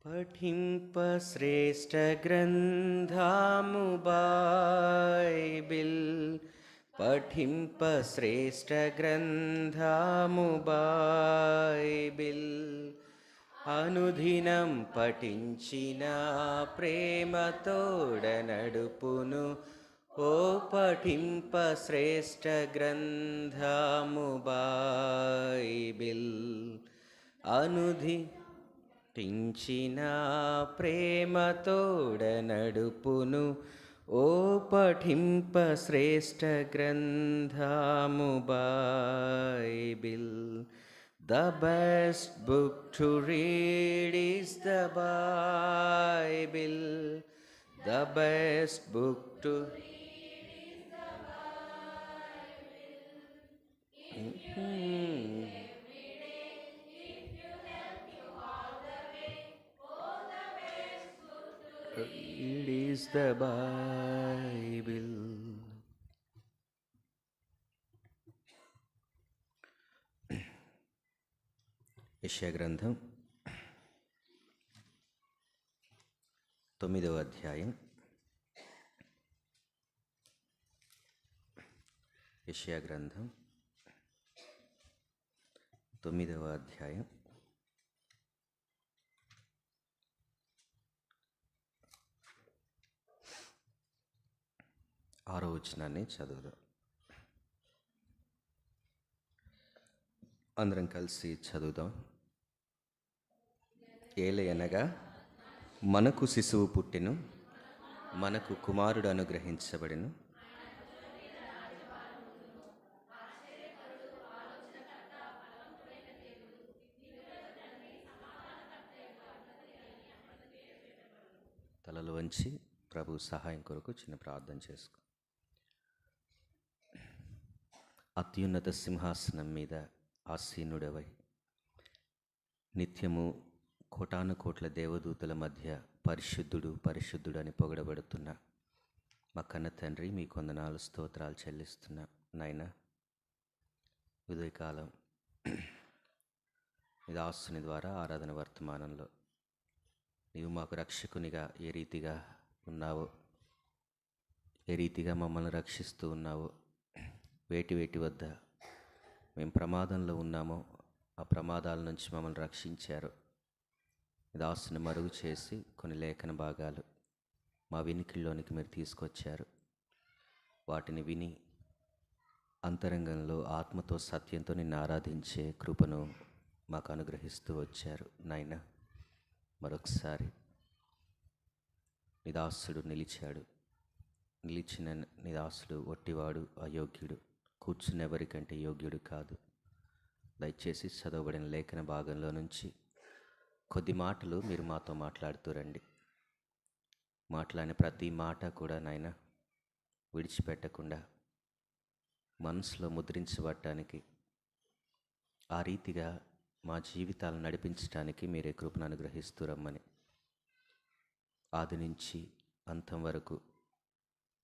పఠింప శ్రేష్ఠ గ్రంథము బైబిల్, పఠింప శ్రేష్ఠ గ్రంథము బైబిల్. అనుదినం పఠించిన ప్రేమతోడ నడుపును, ఓ పఠింప శ్రేష్ఠ గ్రంథము బైబిల్. పఠించిన ప్రేమతోడ నడుపును, ఓ పఠింప శ్రేష్ఠ గ్రంథము Bible. The best book to read is the Bible. The best book to read is the Bible. యెషయా గ్రంథం 9వ అధ్యాయం. యెషయా గ్రంథం 9వ అధ్యాయం 6వ వచనాన్ని చదువుదాం. అందరం కలిసి చదువుదాం. ఏలయనగా మనకు శిశువు పుట్టెను, మనకు కుమారుడు అనుగ్రహించబడెను. తలలు వంచి ప్రభు సహాయం కొరకు చిన్న ప్రార్థన చేసుకో. అత్యున్నత సింహాసనం మీద ఆసీనుడవై నిత్యము కోటాను కోట్ల దేవదూతల మధ్య పరిశుద్ధుడు పరిశుద్ధుడు అని పొగడబడుతున్న మా కన్న తండ్రి, మీ కొందనాలు స్తోత్రాలు చెల్లిస్తున్నా. నాయన, ఉదయకాలం మీ దాసుని ద్వారా ఆరాధన వర్తమానంలో నీవు మాకు రక్షకునిగా ఏ రీతిగా ఉన్నావో, ఏ రీతిగా మమ్మల్ని రక్షిస్తూ ఉన్నావో, వేటి వద్ద మేము ప్రమాదంలో ఉన్నామో ఆ ప్రమాదాల నుంచి మమ్మల్ని రక్షించారు. దాసుని మరుగు చేసి కొన్ని లేఖన భాగాలు మా వినికిల్లోనికి మీరు తీసుకొచ్చారు. వాటిని విని అంతరంగంలో ఆత్మతో సత్యంతో నిన్ను ఆరాధించే కృపను మాకు అనుగ్రహిస్తూ వచ్చారు. నాయన, మరొకసారి నిదాసుడు నిలిచాడు. నిలిచిన నిదాసుడు ఒట్టివాడు, అయోగ్యుడు, కూర్చున్నెవరికంటే యోగ్యుడు కాదు. దయచేసి చదవబడిన లేఖన భాగంలో నుంచి కొద్ది మాటలు మీరు మాతో మాట్లాడుతూ రండి. మాట్లాడిన ప్రతి మాట కూడా నాయన విడిచిపెట్టకుండా మనసులో ముద్రించబడటానికి, ఆ రీతిగా మా జీవితాలను నడిపించడానికి మీరే కృపను అనుగ్రహిస్తూ రమ్మని, ఆది నుంచి అంతం వరకు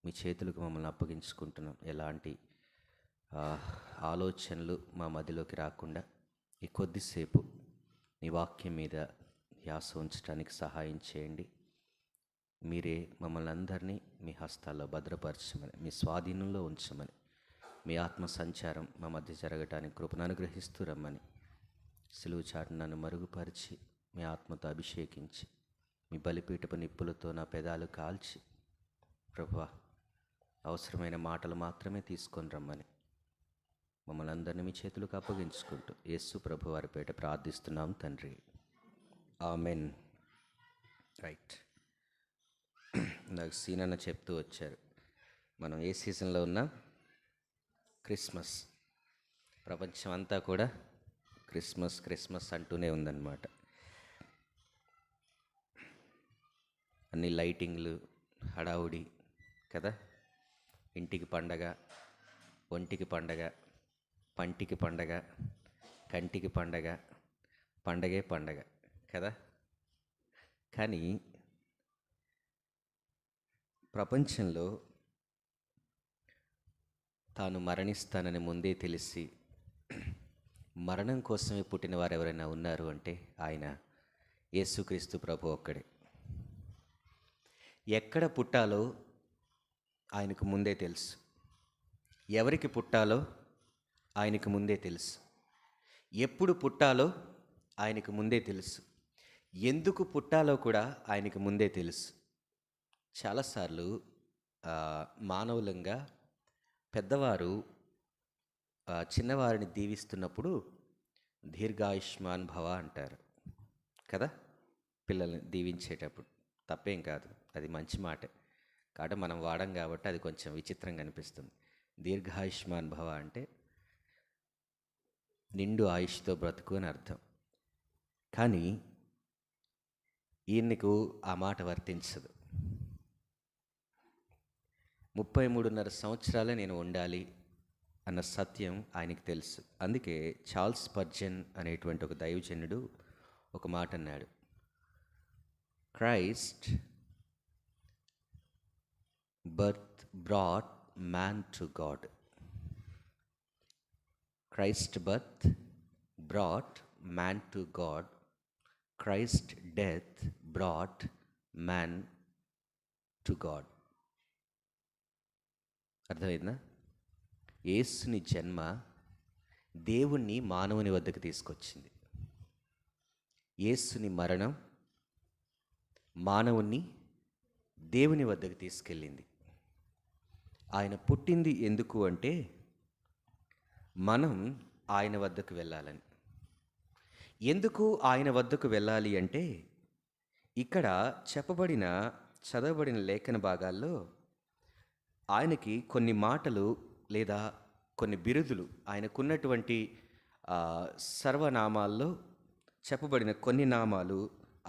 మీ చేతులకు మమ్మల్ని అప్పగించుకుంటున్నాం. ఎలాంటి ఆలోచనలు మా మధ్యలోకి రాకుండా ఈ కొద్దిసేపు నీ వాక్యం మీద ధ్యాస ఉంచడానికి సహాయం చేయండి. మీరే మమ్మల్ని అందరినీ మీ హస్తాల్లో భద్రపరచమని, మీ స్వాధీనంలో ఉంచమని, మీ ఆత్మ సంచారం మా మధ్య జరగటానికి కృపను అనుగ్రహిస్తూ రమ్మని, సిలువ చాటున నన్ను మరుగుపరిచి మీ ఆత్మతో అభిషేకించి మీ బలిపీఠపు నిప్పులతో నా పెదాలు కాల్చి ప్రభువా అవసరమైన మాటలు మాత్రమే తీసుకొని రమ్మని మమ్మల్ని అందరినీ మీ చేతులకు అప్పగించుకుంటూ యేసు ప్రభు వారి పేట ప్రార్థిస్తున్నాం తండ్రి, ఆమెన్. రైట్. నాకు సీనన్న చెప్తూ వచ్చారు, మనం ఏ సీజన్లో ఉన్నాం? క్రిస్మస్. ప్రపంచం అంతా కూడా క్రిస్మస్ క్రిస్మస్ అంటూనే ఉందన్నమాట. అన్ని లైటింగ్లు, హడావుడి కదా. ఇంటికి పండగ, ఒంటికి పండగ, పంటికి పండగ, కంటికి పండగ, పండగే పండగ కదా. కానీ ప్రపంచంలో తాను మరణిస్తానని ముందే తెలిసి మరణం కోసమే పుట్టిన వారు ఎవరైనా ఉన్నారు అంటే ఆయన యేసుక్రీస్తు ప్రభు ఒక్కడే. ఎక్కడ పుట్టాలో ఆయనకు ముందే తెలుసు. ఎవరికి పుట్టాలో ఆయనకు ముందే తెలుసు. ఎప్పుడు పుట్టాలో ఆయనకు ముందే తెలుసు. ఎందుకు పుట్టాలో కూడా ఆయనకు ముందే తెలుసు. చాలాసార్లు మానవులంగా పెద్దవారు చిన్నవారిని దీవిస్తున్నప్పుడు దీర్ఘాయుష్మాన్ భవ అంటారు కదా, పిల్లల్ని దీవించేటప్పుడు. తప్పేం కాదు, అది మంచి మాటే. కాబట్టి మనం వాడం కాబట్టి అది కొంచెం విచిత్రంగా అనిపిస్తుంది. దీర్ఘాయుష్మాన్ భవ అంటే నిండు ఆయుష్తో బ్రతుకు అని అర్థం. కానీ ఈయనకు ఆ మాట వర్తించదు. 33.5 సంవత్సరాలే నేను ఉండాలి అన్న సత్యం ఆయనకి తెలుసు. అందుకే చార్ల్స్ స్పర్జన్ అనేటువంటి ఒక దైవజనుడు ఒక మాట అన్నాడు, Christ birth brought man to God. Christ birth brought man to God. Christ death brought man to God. అర్థమైందా? యేసుని జన్మ దేవుణ్ణి మానవుని వద్దకు తీసుకొచ్చింది. యేసుని మరణం మానవుణ్ణి దేవుని వద్దకు తీసుకెళ్ళింది. ఆయన పుట్టింది ఎందుకు అంటే మనం ఆయన వద్దకు వెళ్ళాలని. ఎందుకు ఆయన వద్దకు వెళ్ళాలి అంటే ఇక్కడ చదవబడిన లేఖన భాగాల్లో ఆయనకి కొన్ని మాటలు లేదా కొన్ని బిరుదులు, ఆయనకున్నటువంటి సర్వనామాల్లో చెప్పబడిన కొన్ని నామాలు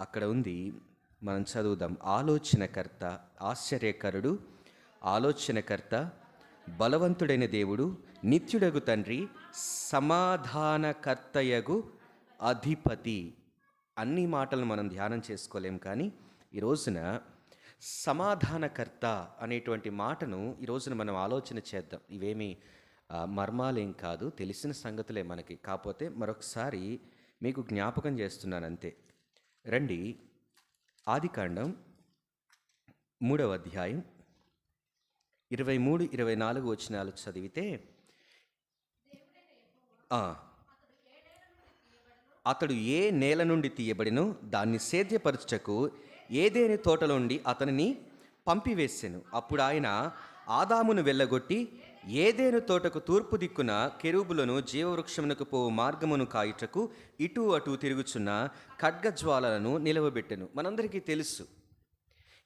అక్కడ ఉంది. మనం చదువుదాం. ఆలోచనకర్త, ఆశ్చర్యకరుడు, ఆలోచనకర్త, బలవంతుడైన దేవుడు, నిత్యుడగు తండ్రి, సమాధానకర్తయగు అధిపతి. అన్ని మాటలను మనం ధ్యానం చేసుకోలేం, కానీ ఈ రోజున సమాధానకర్త అనేటువంటి మాటను ఈ రోజున మనం ఆలోచన చేద్దాం. ఇవేమి మర్మాలేం కాదు, తెలిసిన సంగతులే మనకి. కాకపోతే మరొకసారి మీకు జ్ఞాపకం చేస్తున్నాను అంతే. రండి, ఆదికాండం 3వ అధ్యాయం 23-24 వచనాలు చదివితే, అతడు ఏ నేల నుండి తీయబడినో దాన్ని సేద్యపరచుటకు ఏదేని తోటలో నుండి అతనిని పంపివేసెను. అప్పుడు ఆయన ఆదామును వెళ్ళగొట్టి ఏదేను తోటకు తూర్పు దిక్కున కెరూబులను జీవవృక్షమునకు పోవు మార్గమును కాయుటకు ఇటు అటు తిరుగుచున్న ఖడ్గజ్వాలలను నిలవబెట్టెను. మనందరికీ తెలుసు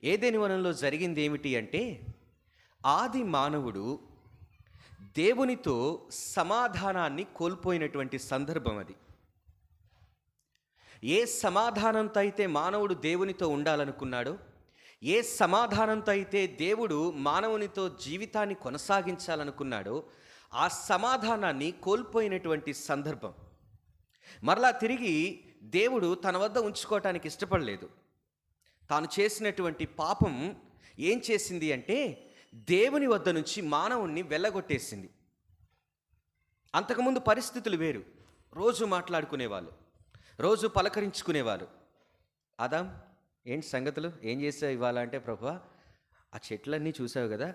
ఏదేని వనంలో జరిగింది ఏమిటి అంటే, ఆది మానవుడు దేవునితో సమాధానాన్ని కోల్పోయినటువంటి సందర్భం అది. ఏ సమాధానంతో అయితే మానవుడు దేవునితో ఉండాలనుకున్నాడో, ఏ సమాధానంతో అయితే దేవుడు మానవునితో జీవితాన్ని కొనసాగించాలనుకున్నాడో, ఆ సమాధానాన్ని కోల్పోయినటువంటి సందర్భం. మరలా తిరిగి దేవుడు తన వద్ద ఉంచుకోవటానికి ఇష్టపడలేదు. తాను చేసినటువంటి పాపం ఏం చేసింది అంటే దేవుని వద్ద నుంచి మానవుణ్ణి వెళ్ళగొట్టేసింది. అంతకుముందు పరిస్థితులు వేరు. రోజు మాట్లాడుకునేవాళ్ళు, రోజు పలకరించుకునేవారు. ఆదాం, ఏంటి సంగతులు, ఏం చేసావు ఇవాళ అంటే, ప్రభువా ఆ చెట్లన్నీ చూసావు కదా,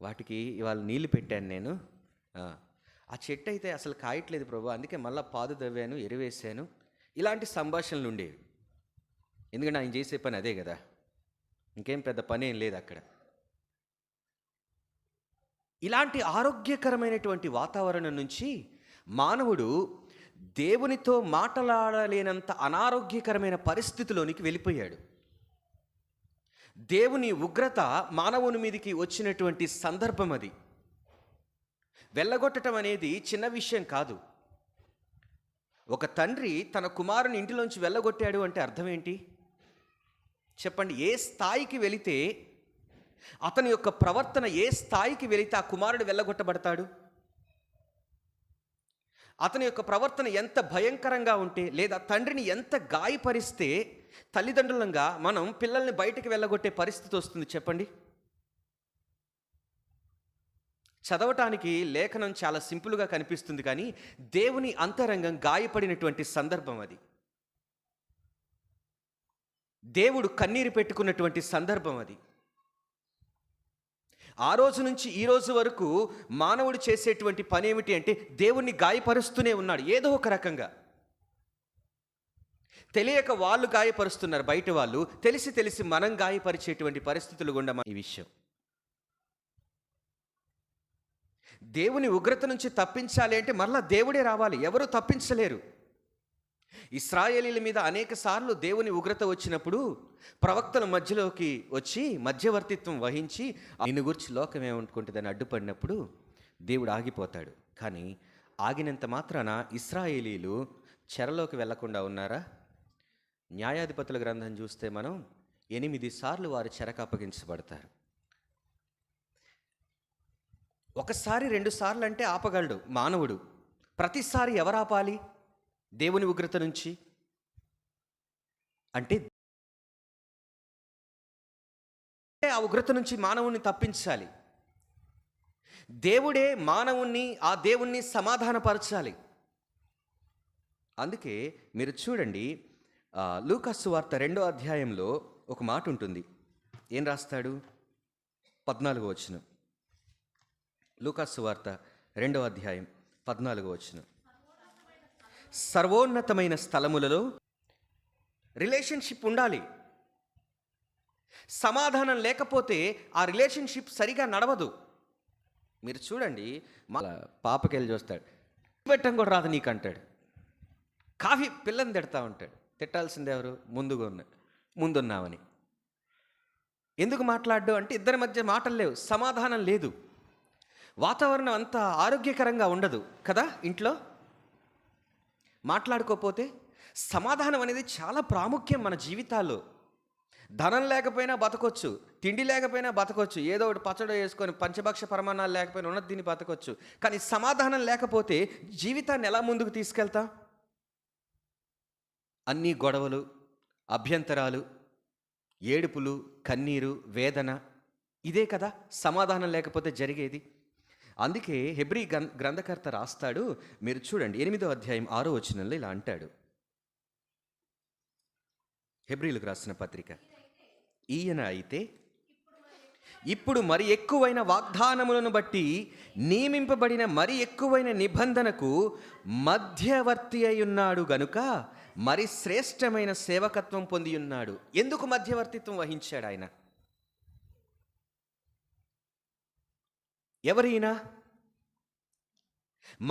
వాటికి ఇవాళ నీళ్లు పెట్టాను నేను. ఆ చెట్టు అయితే అసలు కాయట్లేదు ప్రభువా, అందుకే మళ్ళీ పాదు దవ్వాను, ఎరువేశాను. ఇలాంటి సంభాషణలు ఉండేవి. ఎందుకంటే ఆయన చేసే పని అదే కదా, ఇంకేం పెద్ద పని ఏం లేదు అక్కడ. ఇలాంటి ఆరోగ్యకరమైనటువంటి వాతావరణం నుంచి మానవుడు దేవునితో మాట్లాడలేనంత అనారోగ్యకరమైన పరిస్థితిలోనికి వెళ్ళిపోయాడు. దేవుని ఉగ్రత మానవుని మీదకి వచ్చినటువంటి సందర్భం అది. వెళ్ళగొట్టడం అనేది చిన్న విషయం కాదు. ఒక తండ్రి తన కుమారుని ఇంటిలోంచి వెళ్ళగొట్టాడు అంటే అర్థం ఏంటి చెప్పండి? ఏ స్థాయికి వెళితే, అతని యొక్క ప్రవర్తన ఏ స్థాయికి వెళితే ఆ కుమారుడు వెళ్ళగొట్టబడతాడు? అతని యొక్క ప్రవర్తన ఎంత భయంకరంగా ఉంటే, లేదా తండ్రిని ఎంత గాయపరిస్తే తల్లిదండ్రులంగా మనం పిల్లల్ని బయటికి వెళ్ళగొట్టే పరిస్థితి వస్తుంది చెప్పండి. చదవటానికి లేఖనం చాలా సింపుల్గా కనిపిస్తుంది, కానీ దేవుని అంతరంగం గాయపడినటువంటి సందర్భం అది. దేవుడు కన్నీరు పెట్టుకున్నటువంటి సందర్భం అది. ఆ రోజు నుంచి ఈ రోజు వరకు మానవుడు చేసేటువంటి పని ఏమిటి అంటే దేవుణ్ణి గాయపరుస్తూనే ఉన్నాడు ఏదో ఒక రకంగా. తెలియక వాళ్ళు గాయపరుస్తున్నారు బయట వాళ్ళు, తెలిసి తెలిసి మనం గాయపరిచేటువంటి పరిస్థితులు గుండా ఈ విషయం. దేవుని ఉగ్రత నుంచి తప్పించాలి అంటే మరలా దేవుడే రావాలి, ఎవరు తప్పించలేరు. ఇశ్రాయేలీల మీద అనేక సార్లు దేవుని ఉగ్రత వచ్చినప్పుడు ప్రవక్తల మధ్యలోకి వచ్చి మధ్యవర్తిత్వం వహించి నిన్ను గురించి లోకం ఏమనుకుంటుందని అడ్డుపడినప్పుడు దేవుడు ఆగిపోతాడు. కానీ ఆగినంత మాత్రాన ఇశ్రాయేలీలు చెరలోకి వెళ్లకుండా ఉన్నారా? న్యాయాధిపతుల గ్రంథం చూస్తే మనం 8 సార్లు వారు చెరకు అప్పగించబడతారు. ఒకసారి 2 సార్లు అంటే ఆపగలడు మానవుడు, ప్రతిసారి ఎవరు ఆపాలి దేవుని ఉగ్రత నుంచి? అంటే ఆ ఉగ్రత నుంచి మానవుణ్ణి తప్పించాలి. దేవుడే మానవుణ్ణి, ఆ దేవుణ్ణి సమాధానపరచాలి. అందుకే మీరు చూడండి, లూకా సువార్త 2వ అధ్యాయంలో ఒక మాట ఉంటుంది. ఏం రాస్తాడు? 14వ వచనం. లూకా సువార్త 2వ అధ్యాయం 14వ వచనం. సర్వోన్నతమైన స్థలములలో రిలేషన్షిప్ ఉండాలి. సమాధానం లేకపోతే ఆ రిలేషన్షిప్ సరిగా నడవదు. మీరు చూడండి, పాపకెళ్ళి చూస్తాడు, పెట్టం కూడా రాదు నీకు అంటాడు. కాఫీ పిల్లని తిడతా ఉంటాడు. తిట్టాల్సింది ఎవరు? ముందున్నామని. ఎందుకు మాట్లాడ్డు అంటే ఇద్దరి మధ్య మాటలు లేవు, సమాధానం లేదు, వాతావరణం అంత ఆరోగ్యకరంగా ఉండదు కదా. ఇంట్లో మాట్లాడుకోకపోతే సమాధానం అనేది చాలా ప్రాముఖ్యం మన జీవితాల్లో. ధనం లేకపోయినా బతకొచ్చు, తిండి లేకపోయినా బతకొచ్చు, ఏదో ఒకటి పచ్చడి వేసుకొని పంచభక్ష పరమాణాలు లేకపోయినా ఉన్నది తిని బతకొచ్చు. కానీ సమాధానం లేకపోతే జీవితాన్ని ఎలా ముందుకు తీసుకెళ్తాం? అన్ని గొడవలు, అభ్యంతరాలు, ఏడుపులు, కన్నీరు, వేదన, ఇదే కదా సమాధానం లేకపోతే జరిగేది. అందుకే హెబ్రీ గ్రంథకర్త రాస్తాడు, మీరు చూడండి 8వ అధ్యాయం 6వ వచనంలో ఇలా అంటాడు. హెబ్రీలకు రాసిన పత్రిక, ఈయన అయితే ఇప్పుడు మరి ఎక్కువైన వాగ్దానములను బట్టి నియమింపబడిన మరి ఎక్కువైన నిబంధనకు మధ్యవర్తి అయి ఉన్నాడు గనుక మరి శ్రేష్టమైన సేవకత్వం పొంది ఉన్నాడు. ఎందుకు మధ్యవర్తిత్వం వహించాడు ఆయన? ఎవరైనా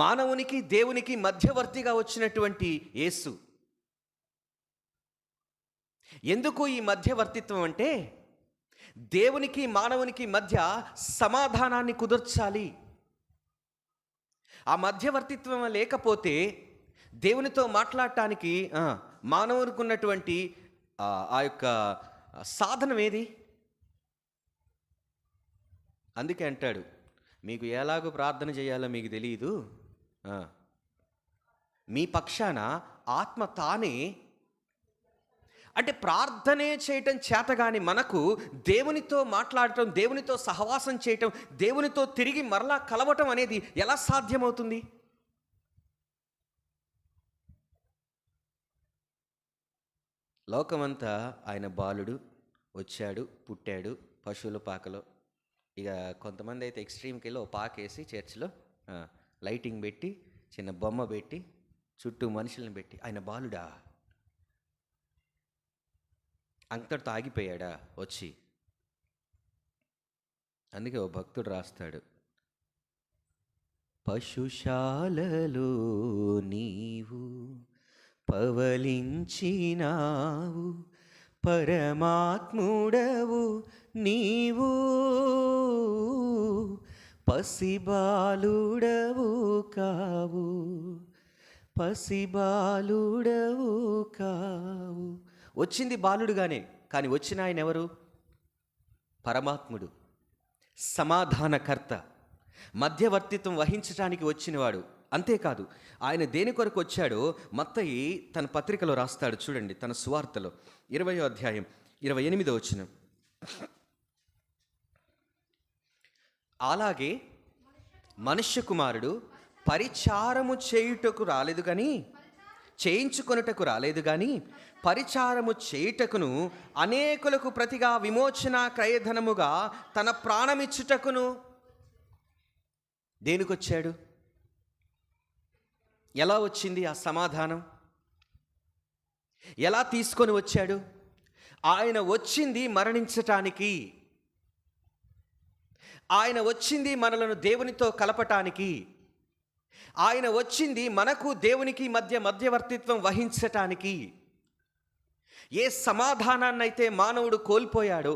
మానవునికి దేవునికి మధ్యవర్తిగా వచ్చినటువంటి యేసు. ఎందుకు ఈ మధ్యవర్తిత్వం అంటే దేవునికి మానవునికి మధ్య సమాధానాన్ని కుదర్చాలి. ఆ మధ్యవర్తిత్వం లేకపోతే దేవునితో మాట్లాడటానికి మానవునికి ఉన్నటువంటి ఆ యొక్క సాధనం ఏది? అందుకే అంటాడు, మీకు ఎలాగో ప్రార్థన చేయాలో మీకు తెలియదు, మీ పక్షాన ఆత్మ తానే. అంటే ప్రార్థనే చేయటం చేతగాని మనకు దేవునితో మాట్లాడటం, దేవునితో సహవాసం చేయటం, దేవునితో తిరిగి మరలా కలవటం అనేది ఎలా సాధ్యమవుతుంది? లోకమంతా ఆయన బాలుడు, వచ్చాడు, పుట్టాడు పశువుల పాకలో. ఇక కొంతమంది అయితే ఎక్స్ట్రీమ్కి వెళ్ళి ఓ పాకేసి చర్చిలో లైటింగ్ పెట్టి, చిన్న బొమ్మ పెట్టి, చుట్టూ మనుషులను పెట్టి ఆయన బాలుడా అంతటితో ఆగిపోయాడా వచ్చి? అందుకే ఓ భక్తుడు రాస్తాడు, పశుశాలలో నీవు పవలించినావు, పరమాత్ముడవు నీవు, పసిబాలుడవు కావు, పసిబాలుడవు కావు. వచ్చింది బాలుడుగానే, కానీ వచ్చిన ఆయన ఎవరు? పరమాత్ముడు, సమాధానకర్త, మధ్యవర్తిత్వం వహించడానికి వచ్చినవాడు. అంతేకాదు, ఆయన దేని కొరకు వచ్చాడో మత్తయి తన పత్రికలో రాస్తాడు. చూడండి, తన సువార్తలో 20వ అధ్యాయం 28వ వచనం. అలాగే మనుష్య కుమారుడు పరిచారము చేయుటకు రాలేదు కానీ చేయించుకొనుటకు రాలేదు గాని పరిచారము చేయుటకును, అనేకులకు ప్రతిగా విమోచన క్రయధనముగా తన ప్రాణమిచ్చుటకును. దేనికొచ్చాడు? ఎలా వచ్చింది ఆ సమాధానం? ఎలా తీసుకొని వచ్చాడు? ఆయన వచ్చింది మరణించటానికి. ఆయన వచ్చింది మనలను దేవునితో కలపటానికి. ఆయన వచ్చింది మనకు దేవునికి మధ్యవర్తిత్వం వహించటానికి. ఏ సమాధానాన్నైతే మానవుడు కోల్పోయాడో,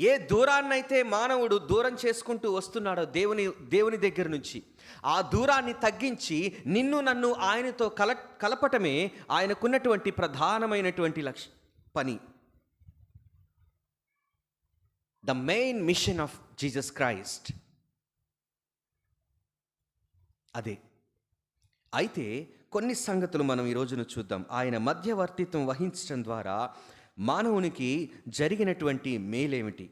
ఏ దూరాన్నైతే మానవుడు దూరం చేసుకుంటూ వస్తున్నాడో దేవుని దగ్గర నుంచి, ఆ దూరాన్ని తగ్గించి నిన్ను నన్ను ఆయనతో కలపటమే ఆయనకున్నటువంటి ప్రధానమైనటువంటి పని. The main machine of Jesus Christ అదే. అయితే కొన్ని సంగతులు మనం ఈ రోజున చూద్దాం. ఆయన మధ్యవర్తిత్వం వహించడం ద్వారా మానవునికి జరిగినటువంటి మేలేమిటి?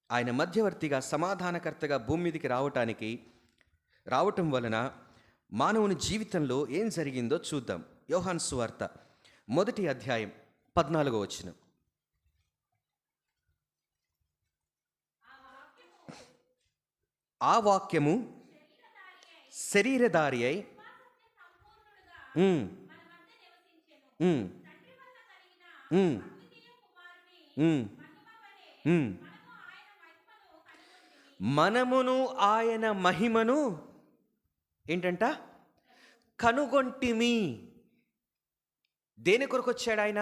ఆయన మధ్యవర్తిగా, సమాధానకర్తగా భూమి మీదకి రావటం వలన మానవుని జీవితంలో ఏం జరిగిందో చూద్దాం. యోహాను సువార్త 1వ అధ్యాయం 14వ వచనం. ఆ వాక్యము శరీరధారి అయి మనమును ఆయన మహిమను ఏంటంట కనుగొంటిమి. దేని కొరకు వచ్చాడు ఆయన?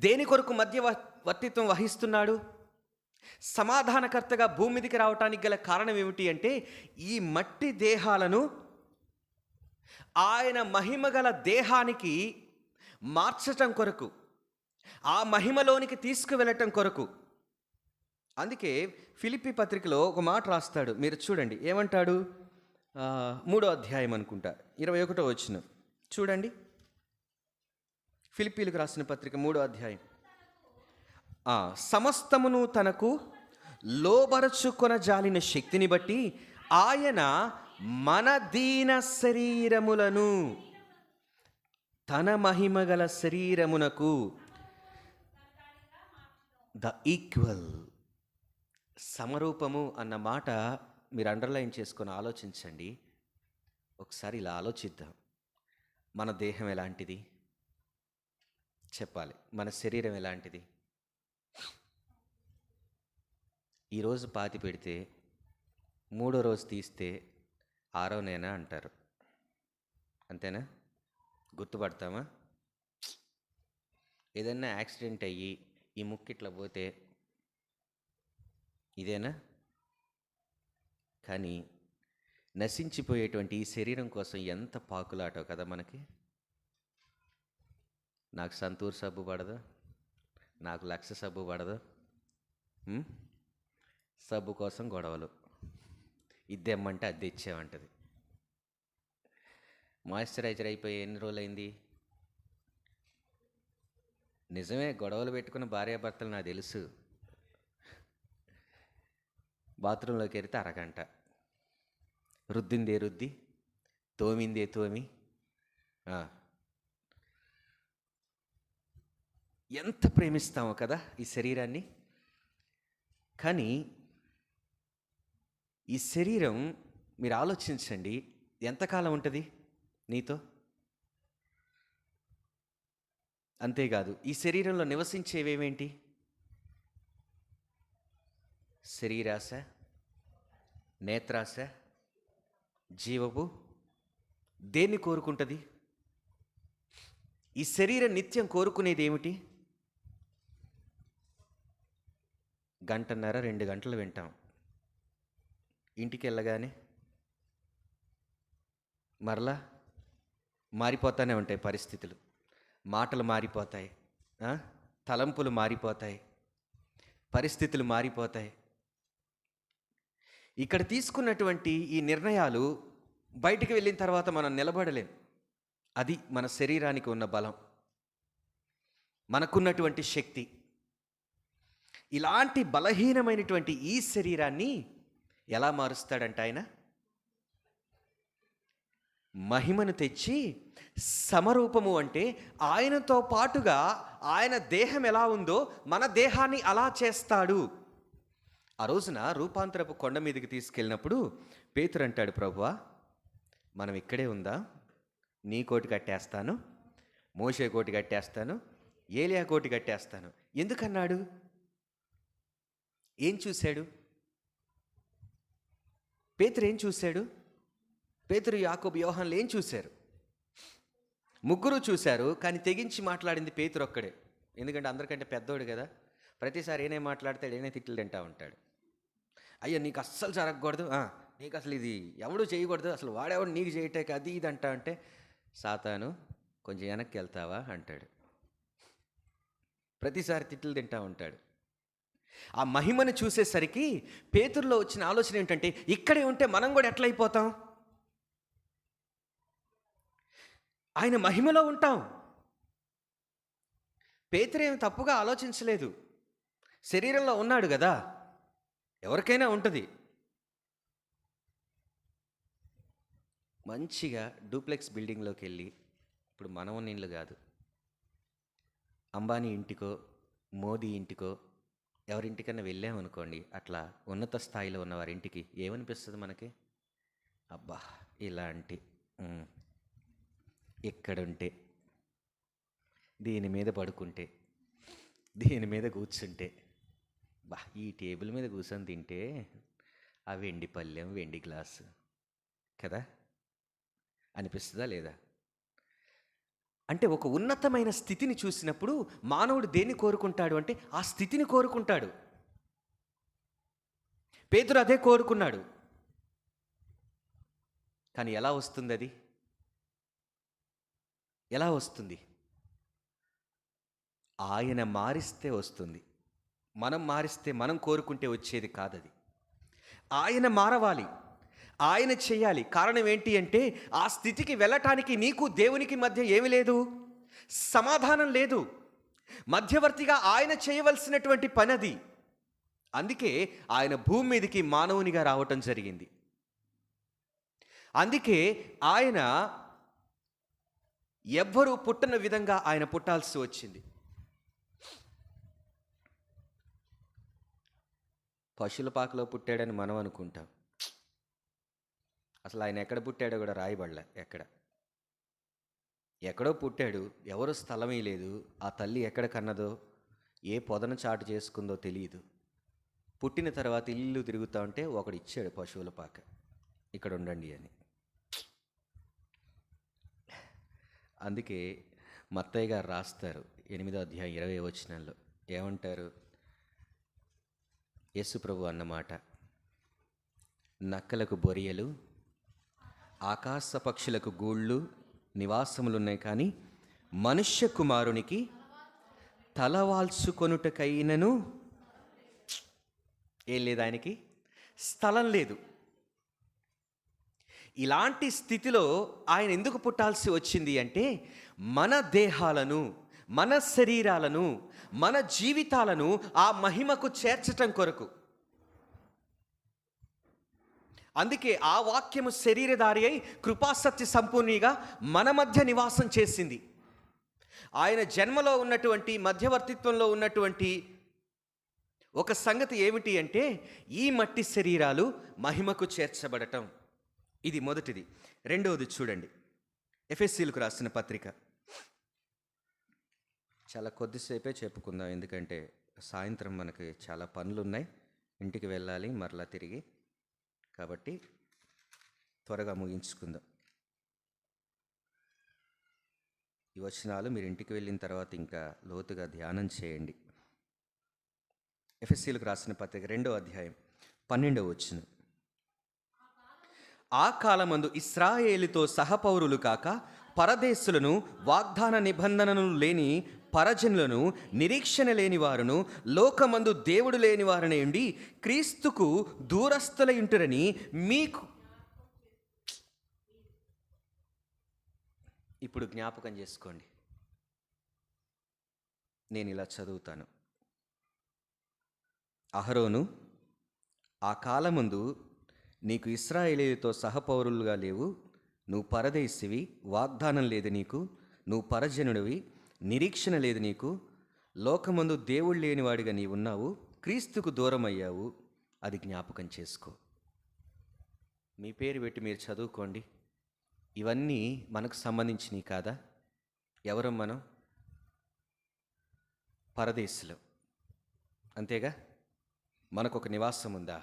దేని కొరకు మధ్యవర్తిత్వం వహిస్తున్నాడు? సమాధానకర్తగా భూమి మీదకి రావటానికి గల కారణం ఏమిటి అంటే, ఈ మట్టి దేహాలను ఆయన మహిమగల దేహానికి మార్చటం కొరకు, ఆ మహిమలోనికి తీసుకువెళ్ళటం కొరకు. అందుకే ఫిలిప్పీ పత్రికలో ఒక మాట రాస్తాడు, మీరు చూడండి. ఏమంటాడు? 3వ అధ్యాయం అనుకుంటా, 21వ వచనం చూడండి. ఫిలిప్పీలకు రాసిన పత్రిక 3వ అధ్యాయం. సమస్తమును తనకు లోబరచుకొన జాలిన శక్తిని బట్టి ఆయన మన దీన శరీరములను తన మహిమగల శరీరమునకు, ద ఈక్వల్, సమరూపము అన్న మాట మీరు అండర్లైన్ చేసుకొని ఆలోచించండి. ఒకసారి ఇలా ఆలోచిద్దాం. మన దేహం ఎలాంటిది చెప్పాలి, మన శరీరం ఎలాంటిది? ఈరోజు పాతి పెడితే 3వ రోజు తీస్తే 6వ నెల అంటారు. అంతేనా? గుర్తుపడతామా? ఏదన్నా యాక్సిడెంట్ అయ్యి ఈ ముక్కిట్లా పోతే ఇదేనా? కానీ నశించిపోయేటువంటి ఈ శరీరం కోసం ఎంత పాకులాటో కదా మనకి. నాకు సంతూర్ సబ్బు పడదు, నాకు లక్ష సబ్బు పడదు, సబ్బు కోసం గొడవలు. ఇద్దేమ్మంటే అది తెచ్చామంటది. మాయిశ్చరైజర్ అయిపోయి ఎన్ని రోజులైంది? నిజమే, గొడవలు పెట్టుకున్న భార్యాభర్తలు నాకు తెలుసు. బాత్రూంలోకి వెళ్తే అరగంట, రుద్దిందే రుద్ది, తోమిందే తోమి. ఎంత ప్రేమిస్తామో కదా ఈ శరీరాన్ని. కానీ ఈ శరీరం మీరు ఆలోచించండి, ఎంతకాలం ఉంటుంది నీతో? అంతేకాదు, ఈ శరీరంలో నివసించేవేమేంటి? శరీరాశ, నేత్రాశ, జీవపు. దేన్ని కోరుకుంటుంది? ఈ శరీరం నిత్యం కోరుకునేది ఏమిటి? 1.5 2 గంటలు వింటాం. ఇంటికి వెళ్ళగానే మరలా మారిపోతూనే ఉంటాయి పరిస్థితులు. మాటలు మారిపోతాయి, తలంపులు మారిపోతాయి, పరిస్థితులు మారిపోతాయి. ఇక్కడ తీసుకున్నటువంటి ఈ నిర్ణయాలు బయటికి వెళ్ళిన తర్వాత మనం నిలబడలేం. అది మన శరీరానికి ఉన్న బలం, మనకున్నటువంటి శక్తి. ఇలాంటి బలహీనమైనటువంటి ఈ శరీరాన్ని ఎలా మారుస్తాడంట ఆయన? మహిమను తెచ్చి సమరూపము అంటే ఆయనతో పాటుగా ఆయన దేహం ఎలా ఉందో మన దేహాన్ని అలా చేస్తాడు. ఆ రోజున రూపాంతరపు కొండ మీదకి తీసుకెళ్ళినప్పుడు పేతురు అంటాడు, ప్రభువా మనం ఇక్కడే ఉందా? నీ కోటి కట్టేస్తాను, మోషే కోటి కట్టేస్తాను, ఏలియా కోటి కట్టేస్తాను. ఎందుకన్నాడు? ఏం చూశాడు? పేతురు ఏం చూశాడు? పేతురు, యాకోబు, యోహాన్లు ఏం చూశారు? ముగ్గురు చూశారు, కానీ తెగించి మాట్లాడింది పేతురు ఒక్కడే. ఎందుకంటే అందరికంటే పెద్దోడు కదా, ప్రతిసారి ఏనే మాట్లాడతాడు, ఏనే తిట్లు తింటా ఉంటాడు. అయ్యో నీకు అస్సలు జరగకూడదు, నీకు అసలు ఇది ఎవడు చేయకూడదు, అసలు వాడెవడు నీకు చేయటాక అది ఇది అంటా అంటే, సాతాను కొంచెం వెనక్కి వెళ్తావా అంటాడు. ప్రతిసారి తిట్లు తింటా ఉంటాడు. ఆ మహిమను చూసేసరికి పేతురులో వచ్చిన ఆలోచన ఏంటంటే, ఇక్కడే ఉంటే మనం కూడా ఎట్లయిపోతాం? ఆయన మహిమలో ఉంటాం. పేతురేం తప్పుగా ఆలోచించలేదు. శరీరంలో ఉన్నాడు కదా, ఎవరికైనా ఉంటుంది. మంచిగా డూప్లెక్స్ బిల్డింగ్లోకి వెళ్ళి, ఇప్పుడు మనం ఉన్న ఇల్లు కాదు, అంబానీ ఇంటికో మోదీ ఇంటికో ఎవరింటికన్నా వెళ్ళామనుకోండి, అట్లా ఉన్నత స్థాయిలో ఉన్న వారింటికి ఏమనిపిస్తుంది మనకి? అబ్బా ఇలాంటి ఎక్కడుంటే, దీని మీద పడుకుంటే, దీని మీద కూర్చుంటే, ఈ టేబుల్ మీద కూర్చొని తింటే ఆ వెండి పళ్ళెం, వెండి గ్లాసు కదా అనిపిస్తుందా లేదా? అంటే ఒక ఉన్నతమైన స్థితిని చూసినప్పుడు మానవుడు దేన్ని కోరుకుంటాడు అంటే ఆ స్థితిని కోరుకుంటాడు. పేతురు అదే కోరుకున్నాడు. కానీ ఎలా వస్తుంది అది? ఎలా వస్తుంది? ఆయన మారిస్తే వస్తుంది. మనం మారిస్తే, మనం కోరుకుంటే వచ్చేది కాదది. ఆయన మారవాలి, ఆయన చేయాలి. కారణం ఏంటి అంటే ఆ స్థితికి వెళ్ళటానికి నీకు దేవునికి మధ్య ఏమి లేదు, సమాధానం లేదు. మధ్యవర్తిగా ఆయన చేయవలసినటువంటి పని అది. అందుకే ఆయన భూమి మీదకి మానవునిగా రావటం జరిగింది. అందుకే ఆయన ఎవ్వరూ పుట్టని విధంగా ఆయన పుట్టాల్సి వచ్చింది. పశువుల పాకలో పుట్టాడని మనం అనుకుంటాం. అసలు ఆయన ఎక్కడ పుట్టాడో కూడా రాయబడలే. ఎక్కడో పుట్టాడు, ఎవరో స్థలమే లేదు. ఆ తల్లి ఎక్కడ కన్నదో, ఏ పొదను చాటు చేసుకుందో తెలియదు. పుట్టిన తర్వాత ఇల్లు తిరుగుతూ ఉంటే ఒకడు ఇచ్చాడు పశువుల పాక, ఇక్కడ ఉండండి అని. అందుకే మత్తయ్య గారు రాస్తారు 8వ అధ్యాయం 20వ వచనంలో ఏమంటారు? యేసు ప్రభు అన్నమాట, నక్కలకు బొరియలు, ఆకాశ పక్షులకు గూళ్ళు నివాసములున్నాయి, కానీ మనుష్య కుమారునికి తలవాల్చుకొనుటకైనను ఏం లేదు, ఆయనకి స్థలం లేదు. ఇలాంటి స్థితిలో ఆయన ఎందుకు పుట్టాల్సి వచ్చింది అంటే మన దేహాలను, మన శరీరాలను, మన జీవితాలను ఆ మహిమకు చేర్చటం కొరకు. అందుకే ఆ వాక్యము శరీరధారి అయి కృపాసత్య సంపూర్ణిగా మన మధ్య నివాసం చేసింది. ఆయన జన్మలో ఉన్నటువంటి, మధ్యవర్తిత్వంలో ఉన్నటువంటి ఒక సంగతి ఏమిటి అంటే ఈ మట్టి శరీరాలు మహిమకు చేర్చబడటం. ఇది మొదటిది. రెండవది చూడండి, ఎఫెసీయులకు రాసిన పత్రిక. చాలా కొద్దిసేపే చెప్పుకుందాం, ఎందుకంటే సాయంత్రం మనకి చాలా పనులు ఉన్నాయి, ఇంటికి వెళ్ళాలి మరలా తిరిగి. కాబట్టి త్వరగా ముగించుకుందాం. ఈ వచనాలు మీరు ఇంటికి వెళ్ళిన తర్వాత ఇంకా లోతుగా ధ్యానం చేయండి. ఎఫెసీయులకు రాసిన పత్రిక 2వ అధ్యాయం 12వ వచనం. ఆ కాలమందు ఇశ్రాయేలుతో సహపౌరులు కాక పరదేశులను, వాగ్దాన నిబంధనలు లేని పరజనులను, నిరీక్షణ లేని వారును, లోకమందు దేవుడు లేని వారనే ఉండి క్రీస్తుకు దూరస్థులయుంటురని మీకు. ఇప్పుడు జ్ఞాపకం చేసుకోండి, నేను ఇలా చదువుతాను. అహరోను, ఆ కాలమందు నీకు ఇశ్రాయేలీయులతో సహపౌరులుగా లేవు, నువ్వు పరదేశివి, వాగ్దానం లేదు నీకు, నువ్వు పరజనుడివి, నిరీక్షణ లేదు నీకు, లోకమందు దేవుడు లేనివాడిగా నీవున్నావు, క్రీస్తుకు దూరం అయ్యావు. అది జ్ఞాపకం చేసుకో. మీ పేరు పెట్టి మీరు చదువుకోండి. ఇవన్నీ మనకు సంబంధించినవి కాదా? ఎవరు మనం? పరదేశులు, అంతేగా? మనకొక నివాసం ఉందా?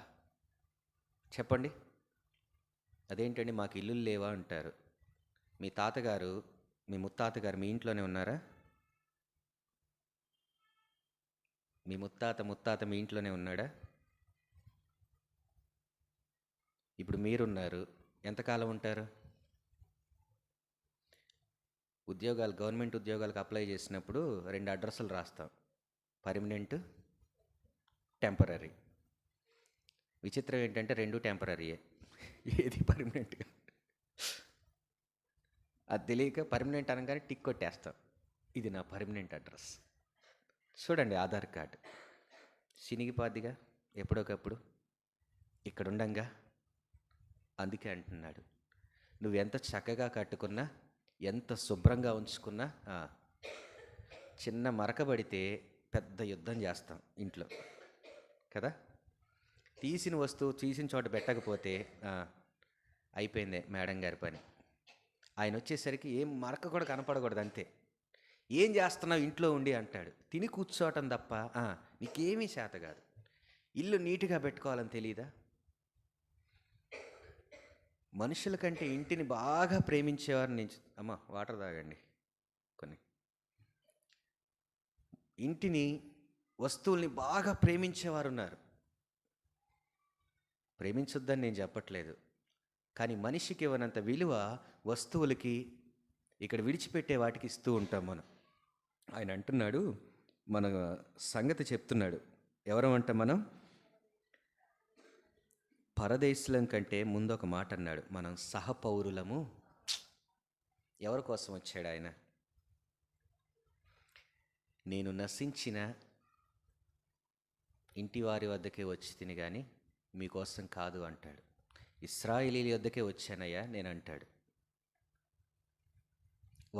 చెప్పండి. అదేంటండి మాకు ఇల్లులు లేవా అంటారు. మీ తాతగారు, మీ ముత్తాతగారు మీ ఇంట్లోనే ఉన్నారా? మీ ముత్తాత మీ ఇంట్లోనే ఉన్నాడా? ఇప్పుడు మీరున్నారు, ఎంతకాలం ఉంటారు? గవర్నమెంట్ ఉద్యోగాలకు అప్లై చేసినప్పుడు 2 అడ్రస్లు రాస్తాం: పర్మనెంట్, టెంపరరీ. విచిత్రం ఏంటంటే 2 టెంపరరీయే. ఏది పర్మనెంట్? అది తెలియక పర్మనెంట్ అనగానే టిక్ కొట్టేస్తాం. ఇది నా పర్మనెంట్ అడ్రస్. చూడండి, ఆధార్ కార్డు చినిగిపోద్దిగా ఎప్పుడొకప్పుడు, ఇక్కడ ఉండంగా. అందుకే అంటున్నాడు, నువ్వెంత చక్కగా కట్టుకున్నా, ఎంత శుభ్రంగా ఉంచుకున్నా, చిన్న మరకబడితే పెద్ద యుద్ధం చేస్తాం ఇంట్లో కదా. తీసిన వస్తువు తీసిన చోట పెట్టకపోతే అయిపోయిందే మేడం గారి పని. ఆయన వచ్చేసరికి ఏం మరక కూడా కనపడకూడదు, అంతే. ఏం చేస్తున్నావు ఇంట్లో ఉండి అంటాడు. తిని కూర్చోవటం తప్ప నీకేమీ చేత కాదు. ఇల్లు నీట్గా పెట్టుకోవాలని తెలీదా? మనుషుల కంటే ఇంటిని బాగా ప్రేమించేవారు నేను. అమ్మ వాటర్ తాగండి కొన్ని. ఇంటిని, వస్తువుల్ని బాగా ప్రేమించేవారు ఉన్నారు. ప్రేమించొద్దని నేను చెప్పట్లేదు, కానీ మనిషికి ఇవ్వనంత విలువ వస్తువులకి, ఇక్కడ విడిచిపెట్టే వాటికి ఇస్తూ ఉంటాం మనం. ఆయన అంటున్నాడు, మన సంగతి చెప్తున్నాడు. ఎవరమంట మనం? పరదేశులం కంటే ముందు ఒక మాట అన్నాడు, మనం సహపౌరులము. ఎవరి కోసం వచ్చాడు ఆయన? నేను నశించిన ఇంటి వారి వద్దకే వచ్చి తిని కానీ మీకోసం కాదు అంటాడు. ఇశ్రాయేలీయుల వద్దకే వచ్చానయ్యా నేను అంటాడు.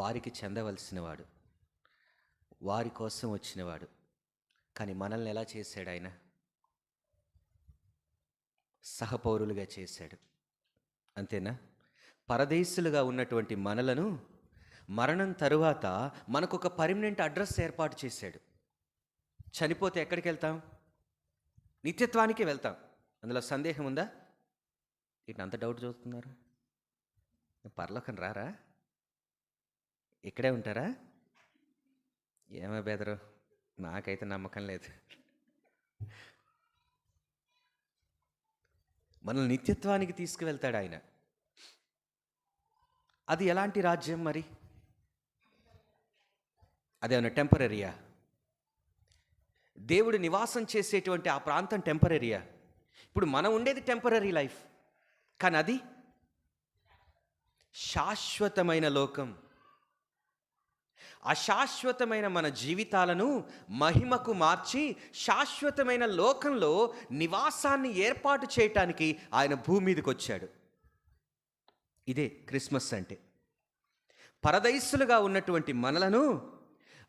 వారికి చెందవలసినవాడు, వారి కోసం వచ్చినవాడు. కానీ మనల్ని ఎలా చేశాడు ఆయన? సహపౌరులుగా చేశాడు, అంతేనా? పరదేశులుగా ఉన్నటువంటి మనలను మరణం తరువాత మనకొక పర్మనెంట్ అడ్రస్ ఏర్పాటు చేశాడు. చనిపోతే ఎక్కడికి వెళ్తాం? నిత్యత్వానికి వెళ్తాం. అందులో సందేహం ఉందా? ఇటు అంత డౌట్ చూస్తున్నారు. పరలోకం రారా? ఇక్కడే ఉంటారా? ఏమో బెదరు, నాకైతే నమ్మకం లేదు. మనల్ని నిత్యత్వానికి తీసుకువెళ్తాడు ఆయన. అది ఎలాంటి రాజ్యం మరి? అదేమన్నా టెంపరరీయా? దేవుడు నివాసం చేసేటువంటి ఆ ప్రాంతం టెంపరరీయా? ఇప్పుడు మనం ఉండేది టెంపరరీ లైఫ్, కానీ అది శాశ్వతమైన లోకం. అశాశ్వతమైన మన జీవితాలను మహిమకు మార్చి శాశ్వతమైన లోకంలో నివాసాన్ని ఏర్పాటు చేయటానికి ఆయన భూమి మీదకి వచ్చాడు. ఇదే క్రిస్మస్ అంటే. పరదైసులుగా ఉన్నటువంటి మనలను